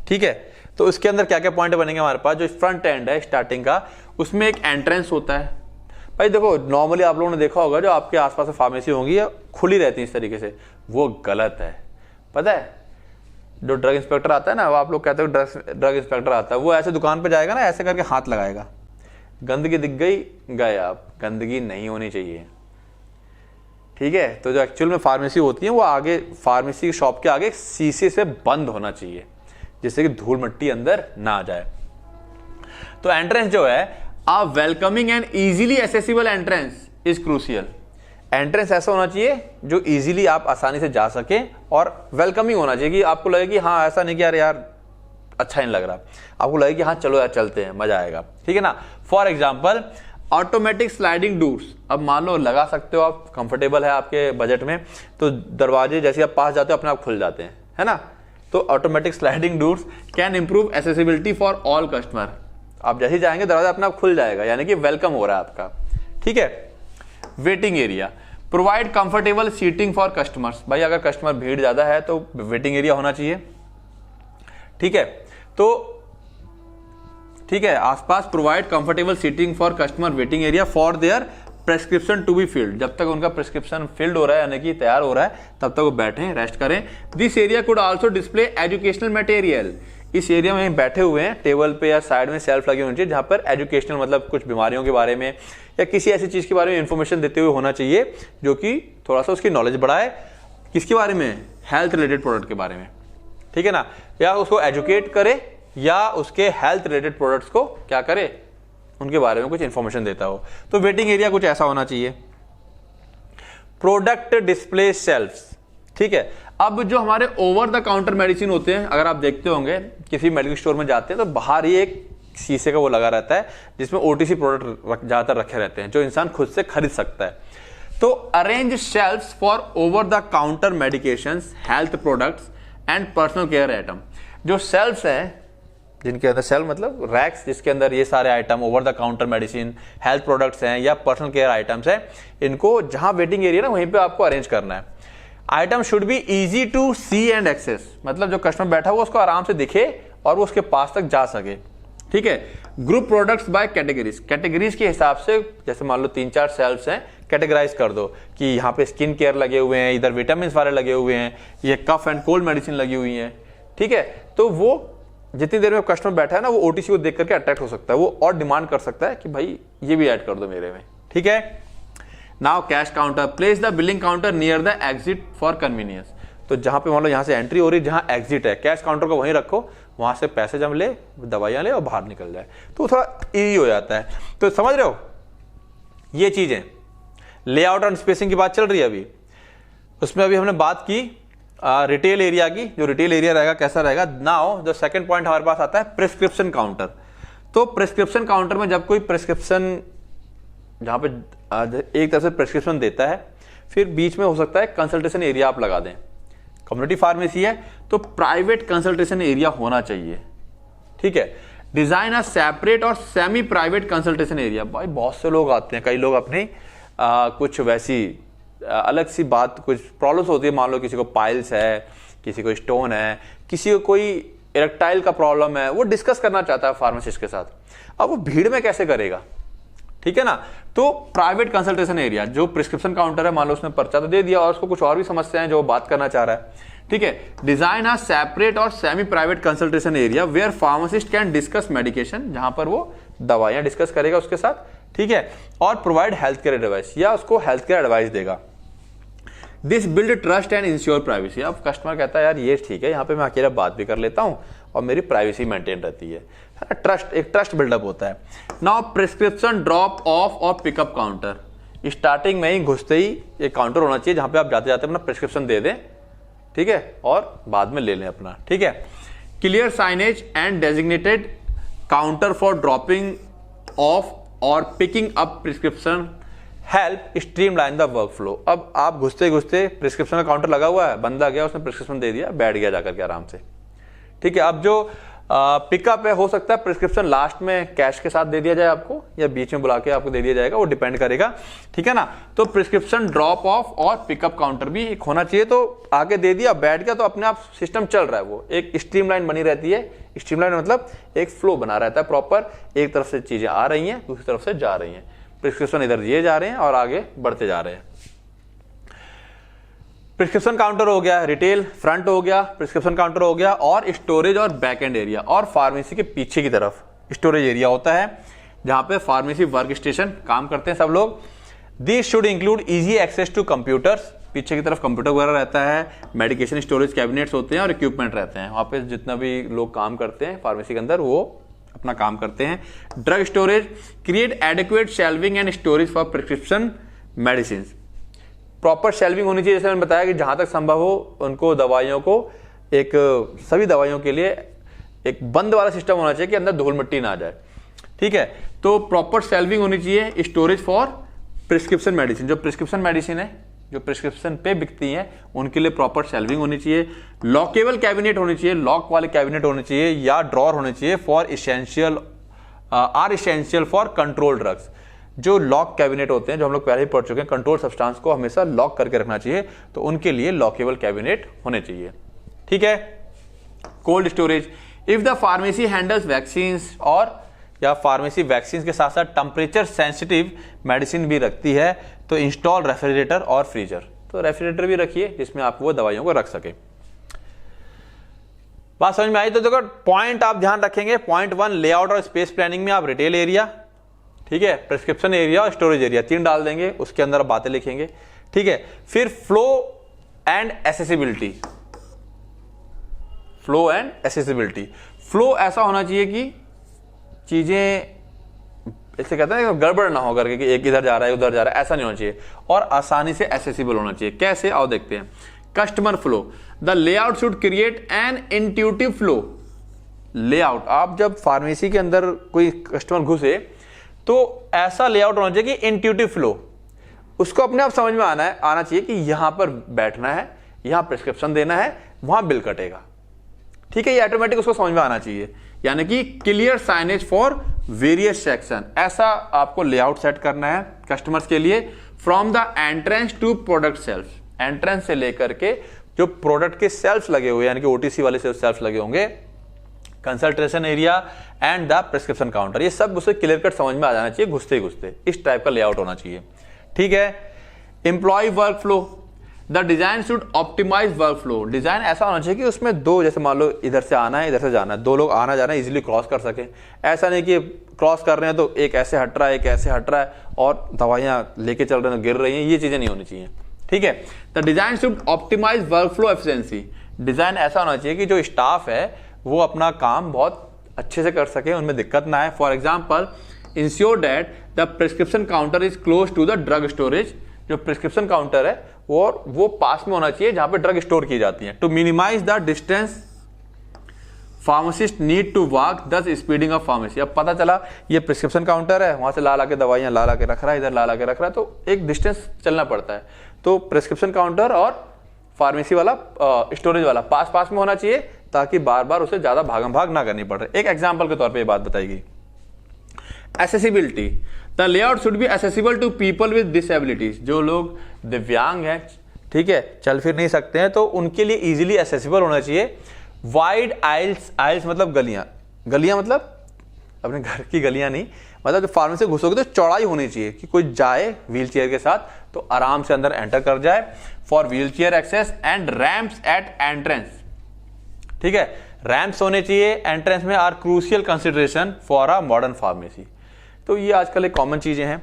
ठीक है, तो इसके अंदर क्या क्या पॉइंट बनेंगे हमारे पास। जो फ्रंट एंड है स्टार्टिंग का, उसमें एक एंट्रेंस होता है। भाई देखो, नॉर्मली आप लोगों ने देखा होगा जो आपके आसपास में फार्मेसी होंगी या खुली रहती है इस तरीके से, वो गलत है। पता है, जो ड्रग इंस्पेक्टर आता है ना, वो आप लोग कहते हो ड्रग इंस्पेक्टर आता है, वो ऐसे दुकान पे जाएगा ना, ऐसे करके हाथ लगाएगा, गंदगी दिख गई, गए आप। गंदगी नहीं होनी चाहिए। ठीक है, तो जो एक्चुअल में फार्मेसी होती है, वो आगे फार्मेसी की शॉप के आगे शीशे से बंद होना चाहिए, जिससे कि धूल मिट्टी अंदर ना आ जाए। तो एंट्रेंस जो है, a welcoming and easily accessible entrance is crucial. Entrance ऐसा होना चाहिए जो इजीली आप आसानी से जा सके, और वेलकमिंग होना चाहिए कि आपको लगे कि हाँ, ऐसा नहीं कि यार अच्छा नहीं लग रहा, आपको लगे कि हाँ चलो यार चलते हैं, मजा आएगा। ठीक है ना। For example, automatic sliding doors. अब मान लो लगा सकते हो आप, कंफर्टेबल है आपके बजट में, तो दरवाजे जैसे आप पास जाते हो अपने आप खुल जाते हैं, है ना। तो automatic sliding doors can improve accessibility for all customer. आप जैसे जाएंगे दरवाजा अपने आप खुल जाएगा, यानी कि वेलकम हो रहा है आपका। ठीक है। Waiting area, provide comfortable seating for customers. भाई अगर कस्टमर भीड़ ज्यादा है तो वेटिंग एरिया होना चाहिए। ठीक है, तो ठीक है, आसपास provide comfortable seating for customer, waiting area for their prescription to be filled. जब तक उनका प्रेस्क्रिप्शन फिल्ड हो रहा है, यानी कि तैयार हो रहा है, तब तक वो बैठे रेस्ट करें। This area could also display educational material. इस एरिया में बैठे हुए हैं, टेबल पे या साइड में सेल्फ लगे होने चाहिए, जहां पर एजुकेशनल मतलब कुछ बीमारियों के बारे में या किसी ऐसी चीज के बारे में इंफॉर्मेशन देते हुए होना चाहिए, जो कि थोड़ा सा उसकी नॉलेज बढ़ाए। किसके बारे में? हेल्थ रिलेटेड प्रोडक्ट के बारे में। ठीक है ना, या उसको एजुकेट करे या उसके हेल्थ रिलेटेड प्रोडक्ट्स को क्या करे, उनके बारे में कुछ इंफॉर्मेशन देता हो। तो वेटिंग एरिया कुछ ऐसा होना चाहिए। Product display shelves. ठीक है, अब जो हमारे ओवर द काउंटर मेडिसिन होते हैं, अगर आप देखते होंगे किसी मेडिकल स्टोर में जाते हैं तो बाहर ही एक शीशे का वो लगा रहता है, जिसमें ओटीसी प्रोडक्ट ज्यादातर रखे रहते हैं, जो इंसान खुद से खरीद सकता है। तो arrange shelves for over the counter medications, health products and personal care item. जो शेल्फ्स हैं, जिनके अंदर सेल्फ मतलब रैक्स, जिसके अंदर ये सारे item over the counter medicine, health products हैं या पर्सनल केयर आइटम्स हैं, इनको जहां वेटिंग एरिया ना वहीं पे आपको अरेंज करना है। Item should be easy to see and access, मतलब जो कस्टमर बैठा हुआ उसको आराम से दिखे और वो उसके पास तक जा सके। ठीक है। Group products by categories, categories के हिसाब से, जैसे मान लो 3-4 सेल्फ्स हैं, कैटेगराइज कर दो कि यहाँ पे स्किन केयर लगे हुए हैं, इधर विटामिन वाले लगे हुए हैं, ये कफ एंड कोल्ड मेडिसिन लगी हुई है। ठीक है, तो वो जितनी देर में कस्टमर बैठा है ना, वो ओटीसी को देख करके अट्रैक्ट हो सकता है, वो और डिमांड कर सकता है कि भाई ये भी ऐड कर दो मेरे में, ठीक है। Now cash counter, place the billing counter near the exit for convenience. तो जहां पे मान लो यहां से एंट्री हो रही है, जहां एग्जिट है, कैश काउंटर को वहीं रखो, वहां से पैसे जब ले, दवाइयां ले और बाहर निकल जाए, तो थोड़ा इजी हो जाता है। तो समझ रहे हो ये चीजें। लेआउट और स्पेसिंग की बात चल रही है अभी, उसमें अभी हमने बात की रिटेल एरिया की। जो रिटेल एरिया रहेगा कैसा रहेगा। नाउ जो सेकंड पॉइंट हमारे पास आता है प्रिस्क्रिप्शन काउंटर। तो प्रिस्क्रिप्शन काउंटर में जब कोई प्रिस्क्रिप्शन, जहां पे एक तरफ से प्रिस्क्रिप्शन देता है, फिर बीच में हो सकता है कंसल्टेशन एरिया आप लगा दें। कम्युनिटी फार्मेसी है तो प्राइवेट कंसल्टेशन एरिया होना चाहिए, ठीक है। डिजाइन अ सेपरेट और सेमी प्राइवेट कंसल्टेशन एरिया। भाई बहुत से लोग आते हैं, कई लोग अपनी कुछ वैसी अलग सी बात, कुछ प्रॉब्लम्स होती है, मान लो किसी को पाइल्स है, किसी को स्टोन है, किसी को कोई इरेक्टाइल का प्रॉब्लम है, वो डिस्कस करना चाहता है फार्मासिस्ट के साथ। अब वो भीड़ में कैसे करेगा, ठीक है ना। तो प्राइवेट कंसल्टेशन एरिया, जो प्रिस्क्रिप्शन काउंटर है, मान लो उसने पर्चा तो दे दिया और उसको कुछ और भी समस्या है जो बात करना चाह रहा है, ठीक है। डिजाइन अ सेपरेट और semi private consultation area where pharmacist can discuss medication, जहां पर वो दवाइयां डिस्कस करेगा उसके साथ, ठीक है। और प्रोवाइड हेल्थ केयर एडवाइस, या उसको हेल्थ केयर एडवाइस देगा। This build trust and ensure privacy. अब कस्टमर कहता है यार ये ठीक है, यहाँ पे मैं अकेला बात भी कर लेता हूँ और मेरी प्राइवेसी मेंटेन रहती है। ट्रस्ट, एक ट्रस्ट बिल्डअप होता है। नाउ प्रिस्क्रिप्शन ड्रॉप ऑफ और पिकअप काउंटर। स्टार्टिंग में ही घुसते ही एक काउंटर होना चाहिए जहां पे आप जाते जाते अपना प्रिस्क्रिप्शन दे दें, ठीक है, और बाद में ले लें अपना, ठीक है। Clear signage and designated counter for dropping off और picking up prescription help streamline the workflow. अब आप घुसते घुसते प्रिस्क्रिप्शन का काउंटर लगा हुआ है, बंदा गया, उसने प्रिस्क्रिप्शन दे दिया, बैठ गया जाकर के आराम से, ठीक है। अब जो पिकअप है, हो सकता है प्रिस्क्रिप्शन लास्ट में कैश के साथ दे दिया जाए आपको, या बीच में बुला के आपको दे दिया जाएगा, वो डिपेंड करेगा, ठीक है ना। तो प्रिस्क्रिप्शन ड्रॉप ऑफ और पिकअप काउंटर भी एक होना चाहिए। तो आगे दे दिया, बैठ गया, तो अपने आप सिस्टम चल रहा है, वो एक स्ट्रीमलाइन बनी रहती है। स्ट्रीमलाइन मतलब एक फ्लो बना रहता है प्रॉपर, एक तरफ से चीजें आ रही हैं, दूसरी तरफ से जा रही हैं, प्रिस्क्रिप्शन इधर ये जा रहे हैं और आगे बढ़ते जा रहे हैं। प्रिस्क्रिप्शन काउंटर हो गया, रिटेल फ्रंट हो गया, प्रिस्क्रिप्शन काउंटर हो गया, और स्टोरेज और बैक एंड एरिया। और फार्मेसी के पीछे की तरफ स्टोरेज एरिया होता है जहां पे फार्मेसी वर्क स्टेशन काम करते हैं सब लोग। This should include easy access to computers. पीछे की तरफ कंप्यूटर वगैरह रहता है, मेडिकेशन स्टोरेज कैबिनेट्स होते हैं और इक्विपमेंट रहते हैं। वहां पे जितना भी लोग काम करते हैं फार्मेसी के अंदर, वो अपना काम करते हैं। Drug storage, create adequate shelving and storage for prescription medicine. Proper shelving होनी चाहिए, जैसे मैंने बताया कि जहां तक संभव हो उनको दवाइयों को एक, सभी दवाइयों के लिए एक बंद वाला सिस्टम होना चाहिए कि अंदर धूल मिट्टी ना आ जाए, ठीक है। तो प्रॉपर शेल्विंग होनी चाहिए। स्टोरेज फॉर प्रिस्क्रिप्शन मेडिसिन, जो प्रिस्क्रिप्शन मेडिसिन है, जो प्रिस्क्रिप्शन पे बिकती हैं, उनके लिए प्रॉपर शेल्विंग होनी चाहिए। लॉकेबल कैबिनेट होनी चाहिए, लॉक वाले कैबिनेट होने चाहिए या ड्रॉर होने चाहिए for essential for control drugs. जो लॉक कैबिनेट होते हैं, जो हम लोग पहले ही पढ़ चुके हैं, कंट्रोल सब्सटेंस को हमेशा लॉक करके रखना चाहिए, तो उनके लिए लॉकेबल कैबिनेट होने चाहिए, ठीक है। Cold storage, if the pharmacy handles vaccine, और या फार्मेसी वैक्सीन के साथ साथ टेम्परेचर सेंसिटिव मेडिसिन भी रखती है, तो इंस्टॉल रेफ्रिजरेटर और फ्रीजर। तो रेफ्रिजरेटर भी रखिए जिसमें आप वो दवाइयों को रख सके। बात समझ में आई। तो देखो पॉइंट आप ध्यान रखेंगे। पॉइंट 1, लेआउट और स्पेस प्लानिंग में आप रिटेल एरिया, ठीक है, प्रिस्क्रिप्शन एरिया और स्टोरेज एरिया 3 डाल देंगे, उसके अंदर आप बातें लिखेंगे, ठीक है। फिर flow and accessibility, flow and accessibility. Flow ऐसा होना चाहिए कि चीजें, इससे कहते हैं गड़बड़ ना हो करके कि एक इधर जा रहा है उधर जा रहा है, ऐसा नहीं होना चाहिए, और आसानी से एसेसिबल होना चाहिए। कैसे, आओ देखते हैं। Customer flow, the layout should create an intuitive flow. Layout, आप जब फार्मेसी के अंदर कोई कस्टमर घुसे तो ऐसा लेआउट होना चाहिए कि इंट्यूटिव फ्लो, उसको अपने आप समझ में आना चाहिए कि यहां पर बैठना है, यहां प्रिस्क्रिप्शन देना है, वहां बिल कटेगा, ठीक है। ये ऑटोमेटिक उसको समझ में आना चाहिए, यानी कि clear signage for various section. ऐसा आपको लेआउट सेट करना है कस्टमर्स के लिए। From the entrance to product shelf, entrance से लेकर के जो प्रोडक्ट के सेल्फ लगे हुए, यानी कि ओटीसी वाले सेल्फ लगे होंगे, consultation area and the prescription counter, ये सब उसे क्लियर कट समझ में आ जाना चाहिए घुसते ही घुसते। इस टाइप का लेआउट होना चाहिए, ठीक है। Employee workflow, the design should optimize workflow, design ऐसा होना चाहिए कि उसमें दो, जैसे मान लो इधर से आना है इधर से जाना है, दो लोग आना जाना इजीली क्रॉस कर सके। ऐसा नहीं कि क्रॉस कर रहे हैं तो एक ऐसे हट रहा है एक ऐसे हट रहा है और दवाइयां लेके चल रहे हैं तो गिर रही हैं, ये चीजें नहीं होनी चाहिए, ठीक है। The design should optimize workflow efficiency, design ऐसा होना चाहिए कि जो स्टाफ है वो अपना काम बहुत अच्छे से कर सके, उनमें दिक्कत ना आए। For example, ensure that the prescription counter is close to the drug storage, जो प्रिस्क्रिप्शन काउंटर है और वो पास में होना चाहिए जहां पे ड्रग स्टोर की जाती है। To minimize the distance pharmacist need to walk, thus speeding of pharmacy. अब पता चला ये प्रिस्क्रिप्शन काउंटर है, वहां से ला के दवाइयां ला के रख रहा है, इधर ला के रख रहा है, तो एक डिस्टेंस चलना पड़ता है। तो प्रिस्क्रिप्शन काउंटर और फार्मेसी वाला स्टोरेज वाला पास पास में होना चाहिए ताकि बार बार उसे ज्यादा भागम भाग ना करनी पड़ रही। एक एग्जाम्पल के तौर पर यह बात बताएगी। Accessibility, the layout should be accessible to people with disabilities, जो लोग दिव्यांग हैं, ठीक है, चल फिर नहीं सकते हैं, तो उनके लिए इजीली एसेसिबल होना चाहिए। वाइड आइल्स, आइल्स मतलब गलियां, गलियां मतलब अपने घर की गलियां नहीं, मतलब जब फार्मेसी घुसोगे तो चौड़ाई होनी चाहिए कि कोई जाए व्हील चेयर के साथ तो आराम से अंदर एंटर कर जाए। For wheelchair access and ramps at entrance, ठीक है, रैंप्स होने चाहिए एंट्रेंस में, are crucial consideration for a modern pharmacy. तो ये आजकल एक कॉमन चीजें हैं।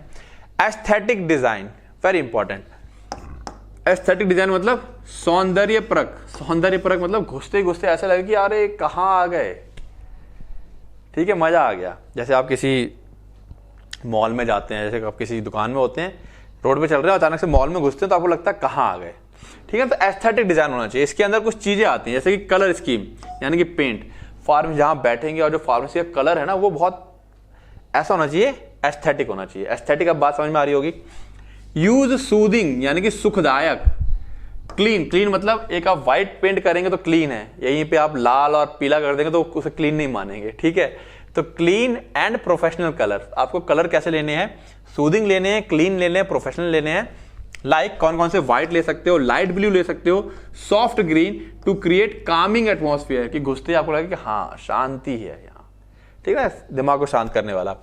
Aesthetic design very important. Aesthetic design मतलब सौंदर्य परक, सौंदर्य परक मतलब घुसते घुसते ऐसा लगे कि अरे कहाँ आ गए, ठीक है, मजा आ गया। जैसे आप किसी मॉल में जाते हैं, जैसे आप किसी दुकान में होते हैं, रोड पे चल रहे हैं, अचानक से मॉल में घुसते हैं तो आपको लगता है कहाँ आ गए, ठीक है। तो एस्थेटिक डिजाइन होना चाहिए। इसके अंदर कुछ चीजें आती हैं जैसे कि कलर स्कीम, यानी कि पेंट, फार्म जहां बैठेंगे और जो फार्मेसी का कलर है ना वो बहुत ऐसा होना चाहिए, एस्थेटिक होना चाहिए। एस्थेटिक अब बात समझ में आ रही होगी। यूज सूदिंग यानी कि सुखदायक। क्लीन, क्लीन मतलब एक आप व्हाइट पेंट करेंगे तो क्लीन है, यहीं पे आप लाल और पीला कर देंगे तो उसे क्लीन नहीं मानेंगे, ठीक है। तो क्लीन एंड प्रोफेशनल कलर, आपको कलर कैसे लेने हैं, सूदिंग लेने हैं, क्लीन लेने हैं, प्रोफेशनल लेने हैं। लाइक कौन कौन से, व्हाइट ले सकते हो, लाइट ब्लू ले सकते हो, soft green, to create calming atmosphere, कि घुसते आपको लगे कि हाँ शांति है यहाँ, ठीक है, दिमाग को शांत करने वाला।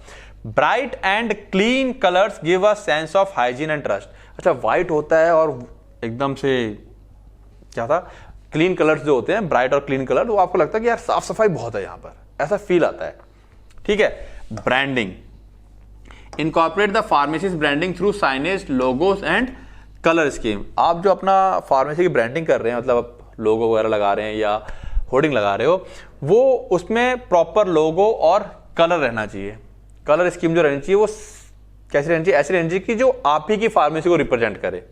Bright and clean colours give a sense of hygiene and trust. अच्छा, व्हाइट होता है और एकदम से क्या था, क्लीन कलर्स जो होते हैं, ब्राइट और क्लीन कलर, वो आपको लगता है कि यार साफ सफाई बहुत है यहाँ पर, ऐसा फील आता है, ठीक है। Branding, incorporate the pharmacies branding through signage, logos and colour scheme. आप जो अपना फार्मेसी की ब्रांडिंग कर रहे हैं, मतलब लोगो वगैरह लगा रहे हैं या होर्डिंग लगा रहे हो, वो उसमें प्रॉपर लोगो और कलर रहना चाहिए। कलर स्कीम जो रहनी चाहिए वो कैसी रहनी चाहिए, ऐसी रहनी चाहिए कि जो आप ही की फार्मेसी को रिप्रेजेंट करे।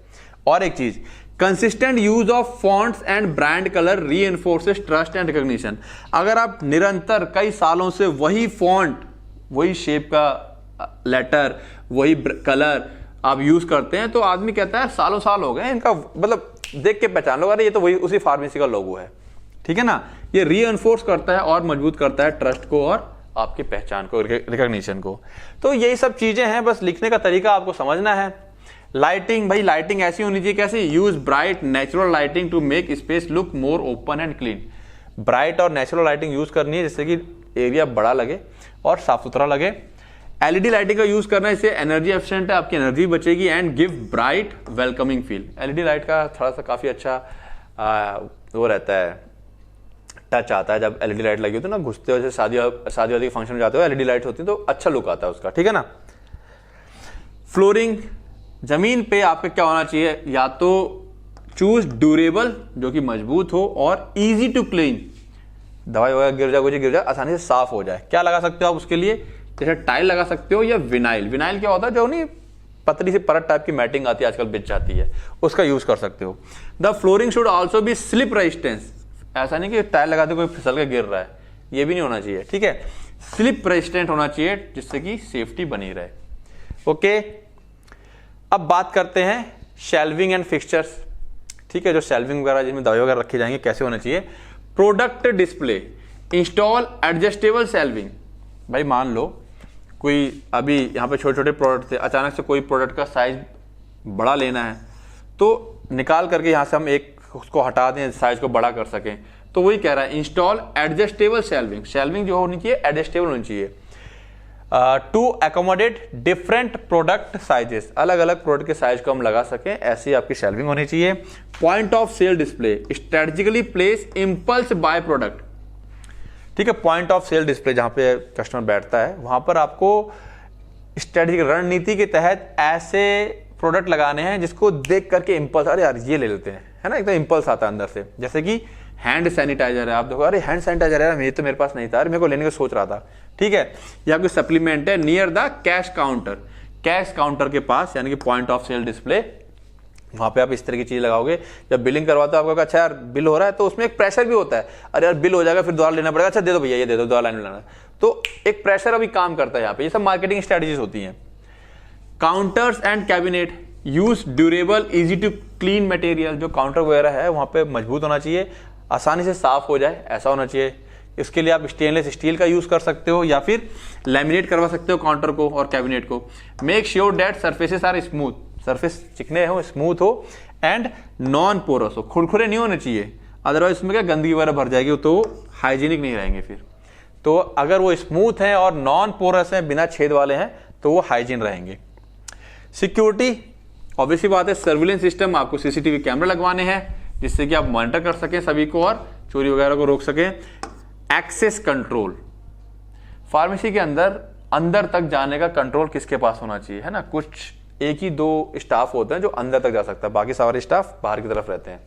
और एक चीज, consistent use of fonts and brand colour reinforces trust and recognition. अगर आप निरंतर कई सालों से वही फॉन्ट, वही शेप का लेटर, वही कलर आप यूज करते हैं तो आदमी कहता है सालों साल हो गए इनका, मतलब देख के पहचान लो अरे ये तो वही उसी फार्मेसी का लोगो है, ठीक है ना। ये रीइंफोर्स करता है और मजबूत करता है ट्रस्ट को और आपकी पहचान को, रिकॉग्निशन को। तो यही सब चीजें हैं, बस लिखने का तरीका आपको समझना है। लाइटिंग, भाई लाइटिंग ऐसी होनी चाहिए, कैसे, use bright natural lighting to make space look more open and clean. Bright और नेचुरल लाइटिंग यूज करनी है जिससे कि एरिया बड़ा लगे और साफ सुथरा लगे। एलईडी लाइटिंग का यूज करना है, इससे एनर्जी एफिशिएंट है, आपकी एनर्जी बचेगी and give bright welcoming feel. LED light का थोड़ा सा काफी अच्छा वो रहता है, टच आता है जब एलईडी लाइट लगी होती है ना, घुसते हो जैसे शादी वादी फंक्शन में जाते हो, एलईडी लाइट होती है तो अच्छा लुक आता है उसका, ठीक है ना। फ्लोरिंग, जमीन पे आपके क्या होना चाहिए, या तो चूज ड्यूरेबल जो कि मजबूत हो और इजी टू क्लीन, दवाई वगैरह गिर जाए आसानी से साफ हो जाए। क्या लगा सकते हो आप उसके लिए, जैसे टाइल लगा सकते हो या विनाइल। विनाइल क्या होता है, जो नहीं पतली सी परत टाइप की मैटिंग आती है आजकल बिछ जाती है, उसका यूज कर सकते हो। The flooring should also be slip resistance, ऐसा नहीं कि टाइल लगाते कोई फिसल के गिर रहा है, ये भी नहीं होना चाहिए, ठीक है। स्लिप रेजिस्टेंट होना चाहिए जिससे कि सेफ्टी बनी रहे। ओके, अब बात करते हैं शेल्विंग एंड फिक्सचर्स, ठीक है। जो शेल्विंग वगैरह जिसमें दवाई वगैरह रखी जाएंगे कैसे होना चाहिए। Product display, install adjustable shelving. भाई मान लो कोई अभी यहाँ पे छोटे छोटे प्रोडक्ट थे, अचानक से कोई प्रोडक्ट का साइज बड़ा लेना है तो निकाल करके यहाँ से हम एक उसको हटा दें, साइज को बड़ा कर सकें, तो वही कह रहा है इंस्टॉल एडजस्टेबल शेल्विंग। शेल्विंग जो होनी चाहिए एडजस्टेबल होनी चाहिए। To accommodate different product sizes, अलग अलग प्रोडक्ट के साइज को हम लगा सकें, ऐसी आपकी शेल्विंग होनी चाहिए। Point of sale display, strategically place impulse buy product, ठीक है, पॉइंट ऑफ सेल डिस्प्ले जहां पे कस्टमर बैठता है वहां पर आपको स्ट्रेटेजिक रणनीति के तहत ऐसे प्रोडक्ट लगाने हैं जिसको देख करके इंपल्स, अरे यार ये ले लेते हैं, है ना, एकदम इंपल्स आता है अंदर से। जैसे कि हैंड सैनिटाइजर है, आप देखो अरे हैंड सैनिटाइजर है, ये तो मेरे पास नहीं था, अरे मेरे को लेने का सोच रहा था, ठीक है। या कोई सप्लीमेंट है near the cash counter, cash counter के पास, यानी कि पॉइंट ऑफ सेल डिस्प्ले, वहां पे आप इस तरह की चीज लगाओगे। जब बिलिंग करवाते हो आपको अच्छा यार बिल हो रहा है, तो उसमें एक प्रेशर भी होता है, अरे यार बिल हो जाएगा फिर दोबारा लेना पड़ेगा, अच्छा दे दो भैया ये दे दो, दोबारा लाइन में लाना, तो एक प्रेशर अभी काम करता है यहाँ पे। ये सब मार्केटिंग स्ट्रेटजीज होती हैं। Counters and cabinet, use durable easy to clean material, जो काउंटर वगैरह है वहां पे मजबूत होना चाहिए, आसानी से साफ हो जाए, ऐसा होना चाहिए। इसके लिए आप स्टेनलेस स्टील का यूज कर सकते हो या फिर लैमिनेट करवा सकते हो काउंटर को और कैबिनेट को। Make sure that surfaces are smooth, surface चिकने हो, स्मूथ हो, एंड नॉन पोरस हो, खुरखुरे नहीं होने चाहिए, अदरवाइज इसमें क्या गंदगी वगैरह भर जाएगी तो हाइजीनिक नहीं रहेंगे फिर। तो अगर वो स्मूथ हैं और नॉन पोरस हैं, बिना छेद वाले हैं, तो वो हाइजीन रहेंगे। सिक्योरिटी, ऑब्वियसली बात है, सर्विलेंस सिस्टम, आपको सीसीटीवी कैमरा लगवाने हैं जिससे कि आप मॉनिटर कर सकें सभी को और चोरी वगैरह को रोक सकें। एक्सेस कंट्रोल, फार्मेसी के अंदर तक जाने का कंट्रोल किसके पास होना चाहिए, है ना, कुछ एक ही दो स्टाफ होते हैं जो अंदर तक जा सकता है, बाकी सारे स्टाफ बाहर की तरफ रहते हैं।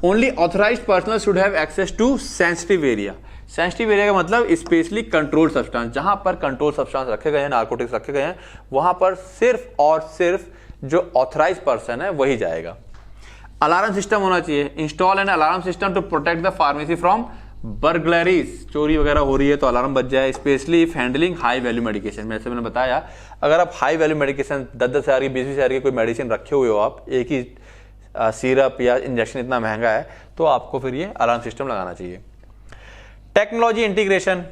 Only authorized personal should have access to sensitive area, sensitive area का मतलब स्पेशली कंट्रोल सब्सटेंस, जहां पर कंट्रोल सब्सटेंस रखे गए हैं, नार्कोटिक्स रखे गए हैं, वहां पर सिर्फ और सिर्फ जो ऑथराइज पर्सन है वही जाएगा। अलार्म सिस्टम होना चाहिए, install an alarm system to protect the pharmacy from burglaries, चोरी वगैरह हो रही है तो अलार्म बज जाए। Especially if handling high value medication, जैसे मैंने बताया, अगर आप हाई वैल्यू मेडिकेशन 10-10 हज़ार की 20-20 हज़ार की कोई मेडिसिन रखे हुए हो आप, एक ही सिरप या इंजेक्शन इतना महंगा है, तो आपको फिर ये अलार्म सिस्टम लगाना चाहिए। टेक्नोलॉजी इंटीग्रेशन,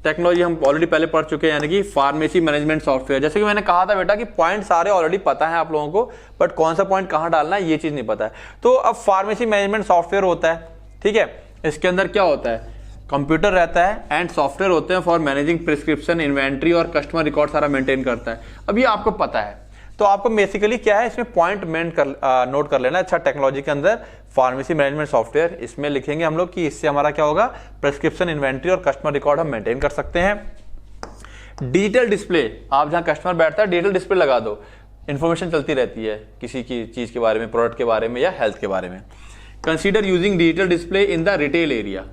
टेक्नोलॉजी हम ऑलरेडी पहले पढ़ चुके हैं, यानी कि फार्मेसी मैनेजमेंट सॉफ्टवेयर। जैसे कि मैंने कहा था बेटा कि पॉइंट सारे ऑलरेडी पता है आप लोगों को, बट कौन सा पॉइंट कहां डालना है ये चीज नहीं पता है। तो अब फार्मेसी मैनेजमेंट सॉफ्टवेयर होता है, ठीक है, इसके अंदर क्या होता है, कंप्यूटर रहता है एंड सॉफ्टवेयर होते हैं फॉर मैनेजिंग प्रिस्क्रिप्शन, इन्वेंट्री और कस्टमर रिकॉर्ड सारा मेंटेन करता है। अब ये आपको पता है, तो आपको बेसिकली क्या है इसमें पॉइंट नोट कर लेना। अच्छा, टेक्नोलॉजी के अंदर फार्मेसी मैनेजमेंट सॉफ्टवेयर, इसमें लिखेंगे हम लोग कि इससे हमारा क्या होगा, प्रिस्क्रिप्शन, इन्वेंट्री और कस्टमर रिकॉर्ड हम मेंटेन कर सकते हैं। डिजिटल डिस्प्ले, आप जहां कस्टमर बैठता है डिजिटल डिस्प्ले लगा दो, इंफॉर्मेशन चलती रहती है किसी की चीज के बारे में, प्रोडक्ट के बारे में या हेल्थ के बारे में। Consider using digital display in the retail area,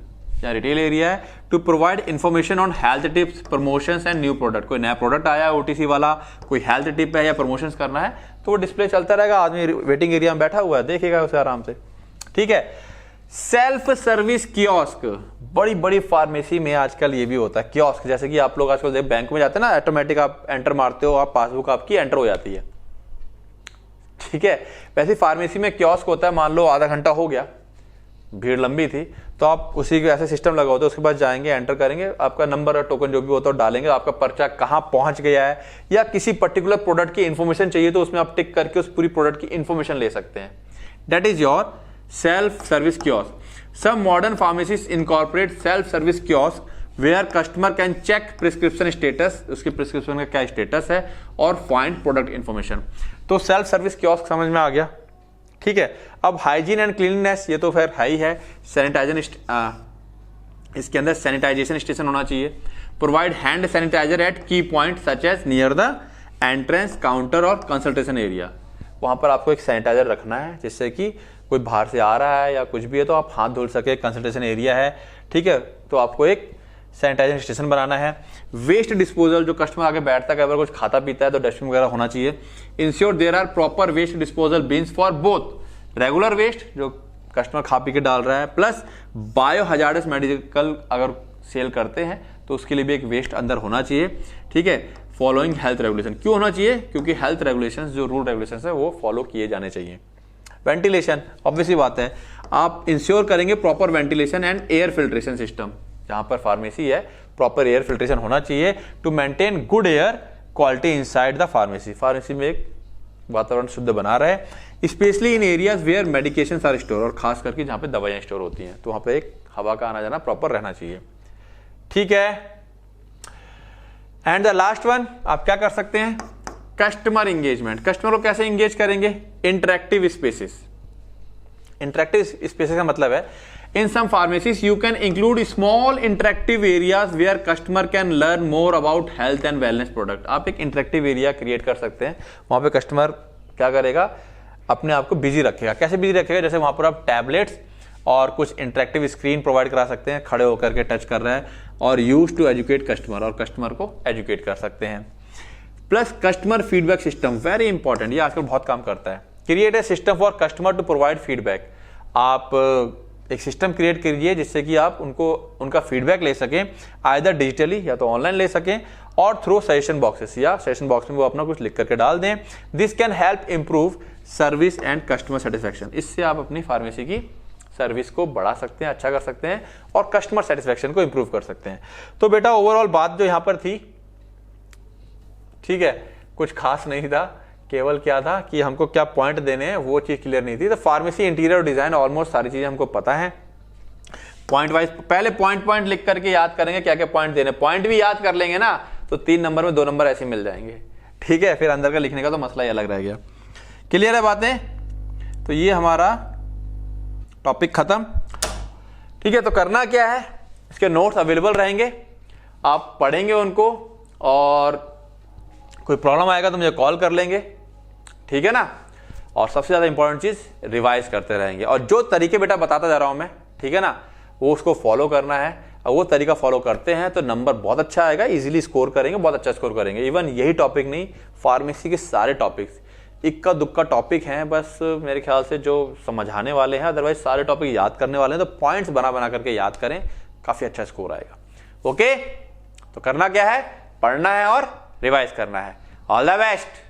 या रिटेल एरिया है, to provide information on health tips, promotions and new product. कोई नया प्रोडक्ट आया है ओटीसी वाला, कोई हेल्थ टिप है या प्रमोशंस करना है, तो वो डिस्प्ले चलता रहेगा, आदमी वेटिंग एरिया में बैठा हुआ है देखेगा उसे आराम से, ठीक है। सेल्फ सर्विस कियोस्क, बड़ी बड़ी फार्मेसी में आजकल ये भी होता है कियोस्क, जैसे कि आप लोग आजकल बैंक में जाते हैं ना, ऑटोमेटिक आप एंटर मारते हो, आप पासबुक आपकी एंटर हो जाती है, ठीक है। वैसे फार्मेसी में कियोस्क होता है, मान लो आधा घंटा हो गया, भीड़ लंबी थी, तो आप उसी के ऐसे सिस्टम लगा होता है, उसके बाद जाएंगे, एंटर करेंगे, आपका नंबर और टोकन जो भी होता है डालेंगे, आपका पर्चा कहां पहुंच गया है, या किसी पर्टिकुलर प्रोडक्ट की इंफॉर्मेशन चाहिए तो उसमें आप टिक करके उस पूरी प्रोडक्ट की इंफॉर्मेशन ले सकते हैं। That is your self service kiosk. Some modern pharmacies incorporate self service kiosk where customer can check prescription status, उसके प्रिस्क्रिप्शन का क्या स्टेटस है, और फाइंड प्रोडक्ट इंफॉर्मेशन। तो सेल्फ सर्विस कियोस्क समझ में आ गया, ठीक है। अब हाइजीन एंड क्लीननेस, ये तो फिर हाई है, सैनिटाइजेशन, इसके अंदर सैनिटाइजेशन स्टेशन होना चाहिए। Provide hand sanitizer at key point such as near the entrance, counter और कंसल्टेशन एरिया, वहां पर आपको एक सैनिटाइजर रखना है जिससे कि कोई बाहर से आ रहा है या कुछ भी है तो आप हाथ धुल सके, कंसल्टेशन एरिया है, ठीक है, तो आपको एक सैनिटाइजेशन स्टेशन बनाना है। वेस्ट डिस्पोजल, जो कस्टमर आगे बैठता है अगर कुछ खाता पीता है तो डस्टबिन वगैरह होना चाहिए। Ensure there are proper waste disposal bins for both regular waste, जो कस्टमर खा पी के डाल रहा है, प्लस बायो हजार्डस मेडिकल अगर सेल करते हैं तो उसके लिए भी एक वेस्ट अंदर होना चाहिए, ठीक है। फॉलोइंग हेल्थ रेगुलेशन, क्यों होना चाहिए, क्योंकि हेल्थ रेगुलेशन जो रूल रेगुलेशन है वो फॉलो किए जाने चाहिए। वेंटिलेशन, ऑब्वियसली बात है, आप इंश्योर करेंगे proper ventilation and air filtration system, जहां पर फार्मेसी है प्रॉपर एयर फिल्ट्रेशन होना चाहिए to maintain good air quality inside the pharmacy, pharmacy में एक वातावरण शुद्ध बना रहे, specially in areas where medication are store, और खास करके जहां पे दवाइयां स्टोर होती हैं तो वहां पे एक हवा का आना जाना प्रॉपर रहना चाहिए, ठीक है। एंड द लास्ट वन आप क्या कर सकते हैं, कस्टमर इंगेजमेंट। कस्टमर को कैसे इंगेज करेंगे, इंटरेक्टिव स्पेसेस। इंटरेक्टिव स्पेसेस का मतलब है in some pharmacies you can include small interactive areas where customer can learn more about health and wellness product. आप एक इंटरेक्टिव एरिया क्रिएट कर सकते हैं, वहां पे कस्टमर क्या करेगा, अपने आप को बिजी रखेगा। कैसे बिजी रखेगा, जैसे वहां पर आप टैबलेट्स और कुछ इंटरेक्टिव स्क्रीन प्रोवाइड करा सकते हैं, खड़े होकर के टच कर रहे हैं, और यूज टू एजुकेट कस्टमर, और कस्टमर को एजुकेट कर सकते हैं। Plus customer feedback system, very important, ये आजकल बहुत काम करता है। Create a system for customer to provide feedback. आप एक सिस्टम क्रिएट करिए जिससे कि आप उनका फीडबैक ले सकें, आइदर डिजिटली या तो ऑनलाइन ले सकें, और थ्रू सजेशन बॉक्सेस, या सजेशन बॉक्स में वो अपना कुछ लिख करके डाल दें। This can help improve service and customer satisfaction. इससे आप अपनी फार्मेसी की सर्विस को बढ़ा सकते हैं, अच्छा कर सकते हैं, और कस्टमर सेटिस्फैक्शन को इंप्रूव कर सकते हैं। तो बेटा ओवरऑल बात जो यहां पर थी, ठीक है, कुछ खास नहीं था, केवल क्या था कि हमको क्या पॉइंट देने हैं वो चीज क्लियर नहीं थी। तो फार्मेसी इंटीरियर और डिजाइन ऑलमोस्ट सारी चीजें हमको पता है। पॉइंट वाइज पहले पॉइंट लिख करके याद करेंगे क्या क्या पॉइंट देने, पॉइंट भी याद कर लेंगे ना तो 3 नंबर में 2 नंबर ऐसे मिल जाएंगे, ठीक है। फिर अंदर का लिखने का तो मसला ही अलग रह गया। क्लियर है बातें, तो ये हमारा टॉपिक खत्म, ठीक है। तो करना क्या है, इसके नोट्स अवेलेबल रहेंगे, आप पढ़ेंगे उनको, और कोई प्रॉब्लम आएगा तो मुझे कॉल कर लेंगे, ठीक है ना। और सबसे ज्यादा इंपॉर्टेंट चीज रिवाइज करते रहेंगे, और जो तरीके बेटा बताता जा रहा हूं मैं, ठीक है ना, वो उसको फॉलो करना है। और वो तरीका फॉलो करते हैं तो नंबर बहुत अच्छा आएगा, इजीली स्कोर करेंगे, बहुत अच्छा स्कोर करेंगे। इवन यही टॉपिक नहीं, फार्मेसी के सारे टॉपिक्स इक्का दुक्का टॉपिक हैं, बस मेरे ख्याल से जो समझाने वाले हैं, अदरवाइज सारे टॉपिक याद करने वाले हैं। तो पॉइंट्स बना करके याद करें, काफी अच्छा स्कोर आएगा। ओके, तो करना क्या है, पढ़ना है और रिवाइज करना है। All the best.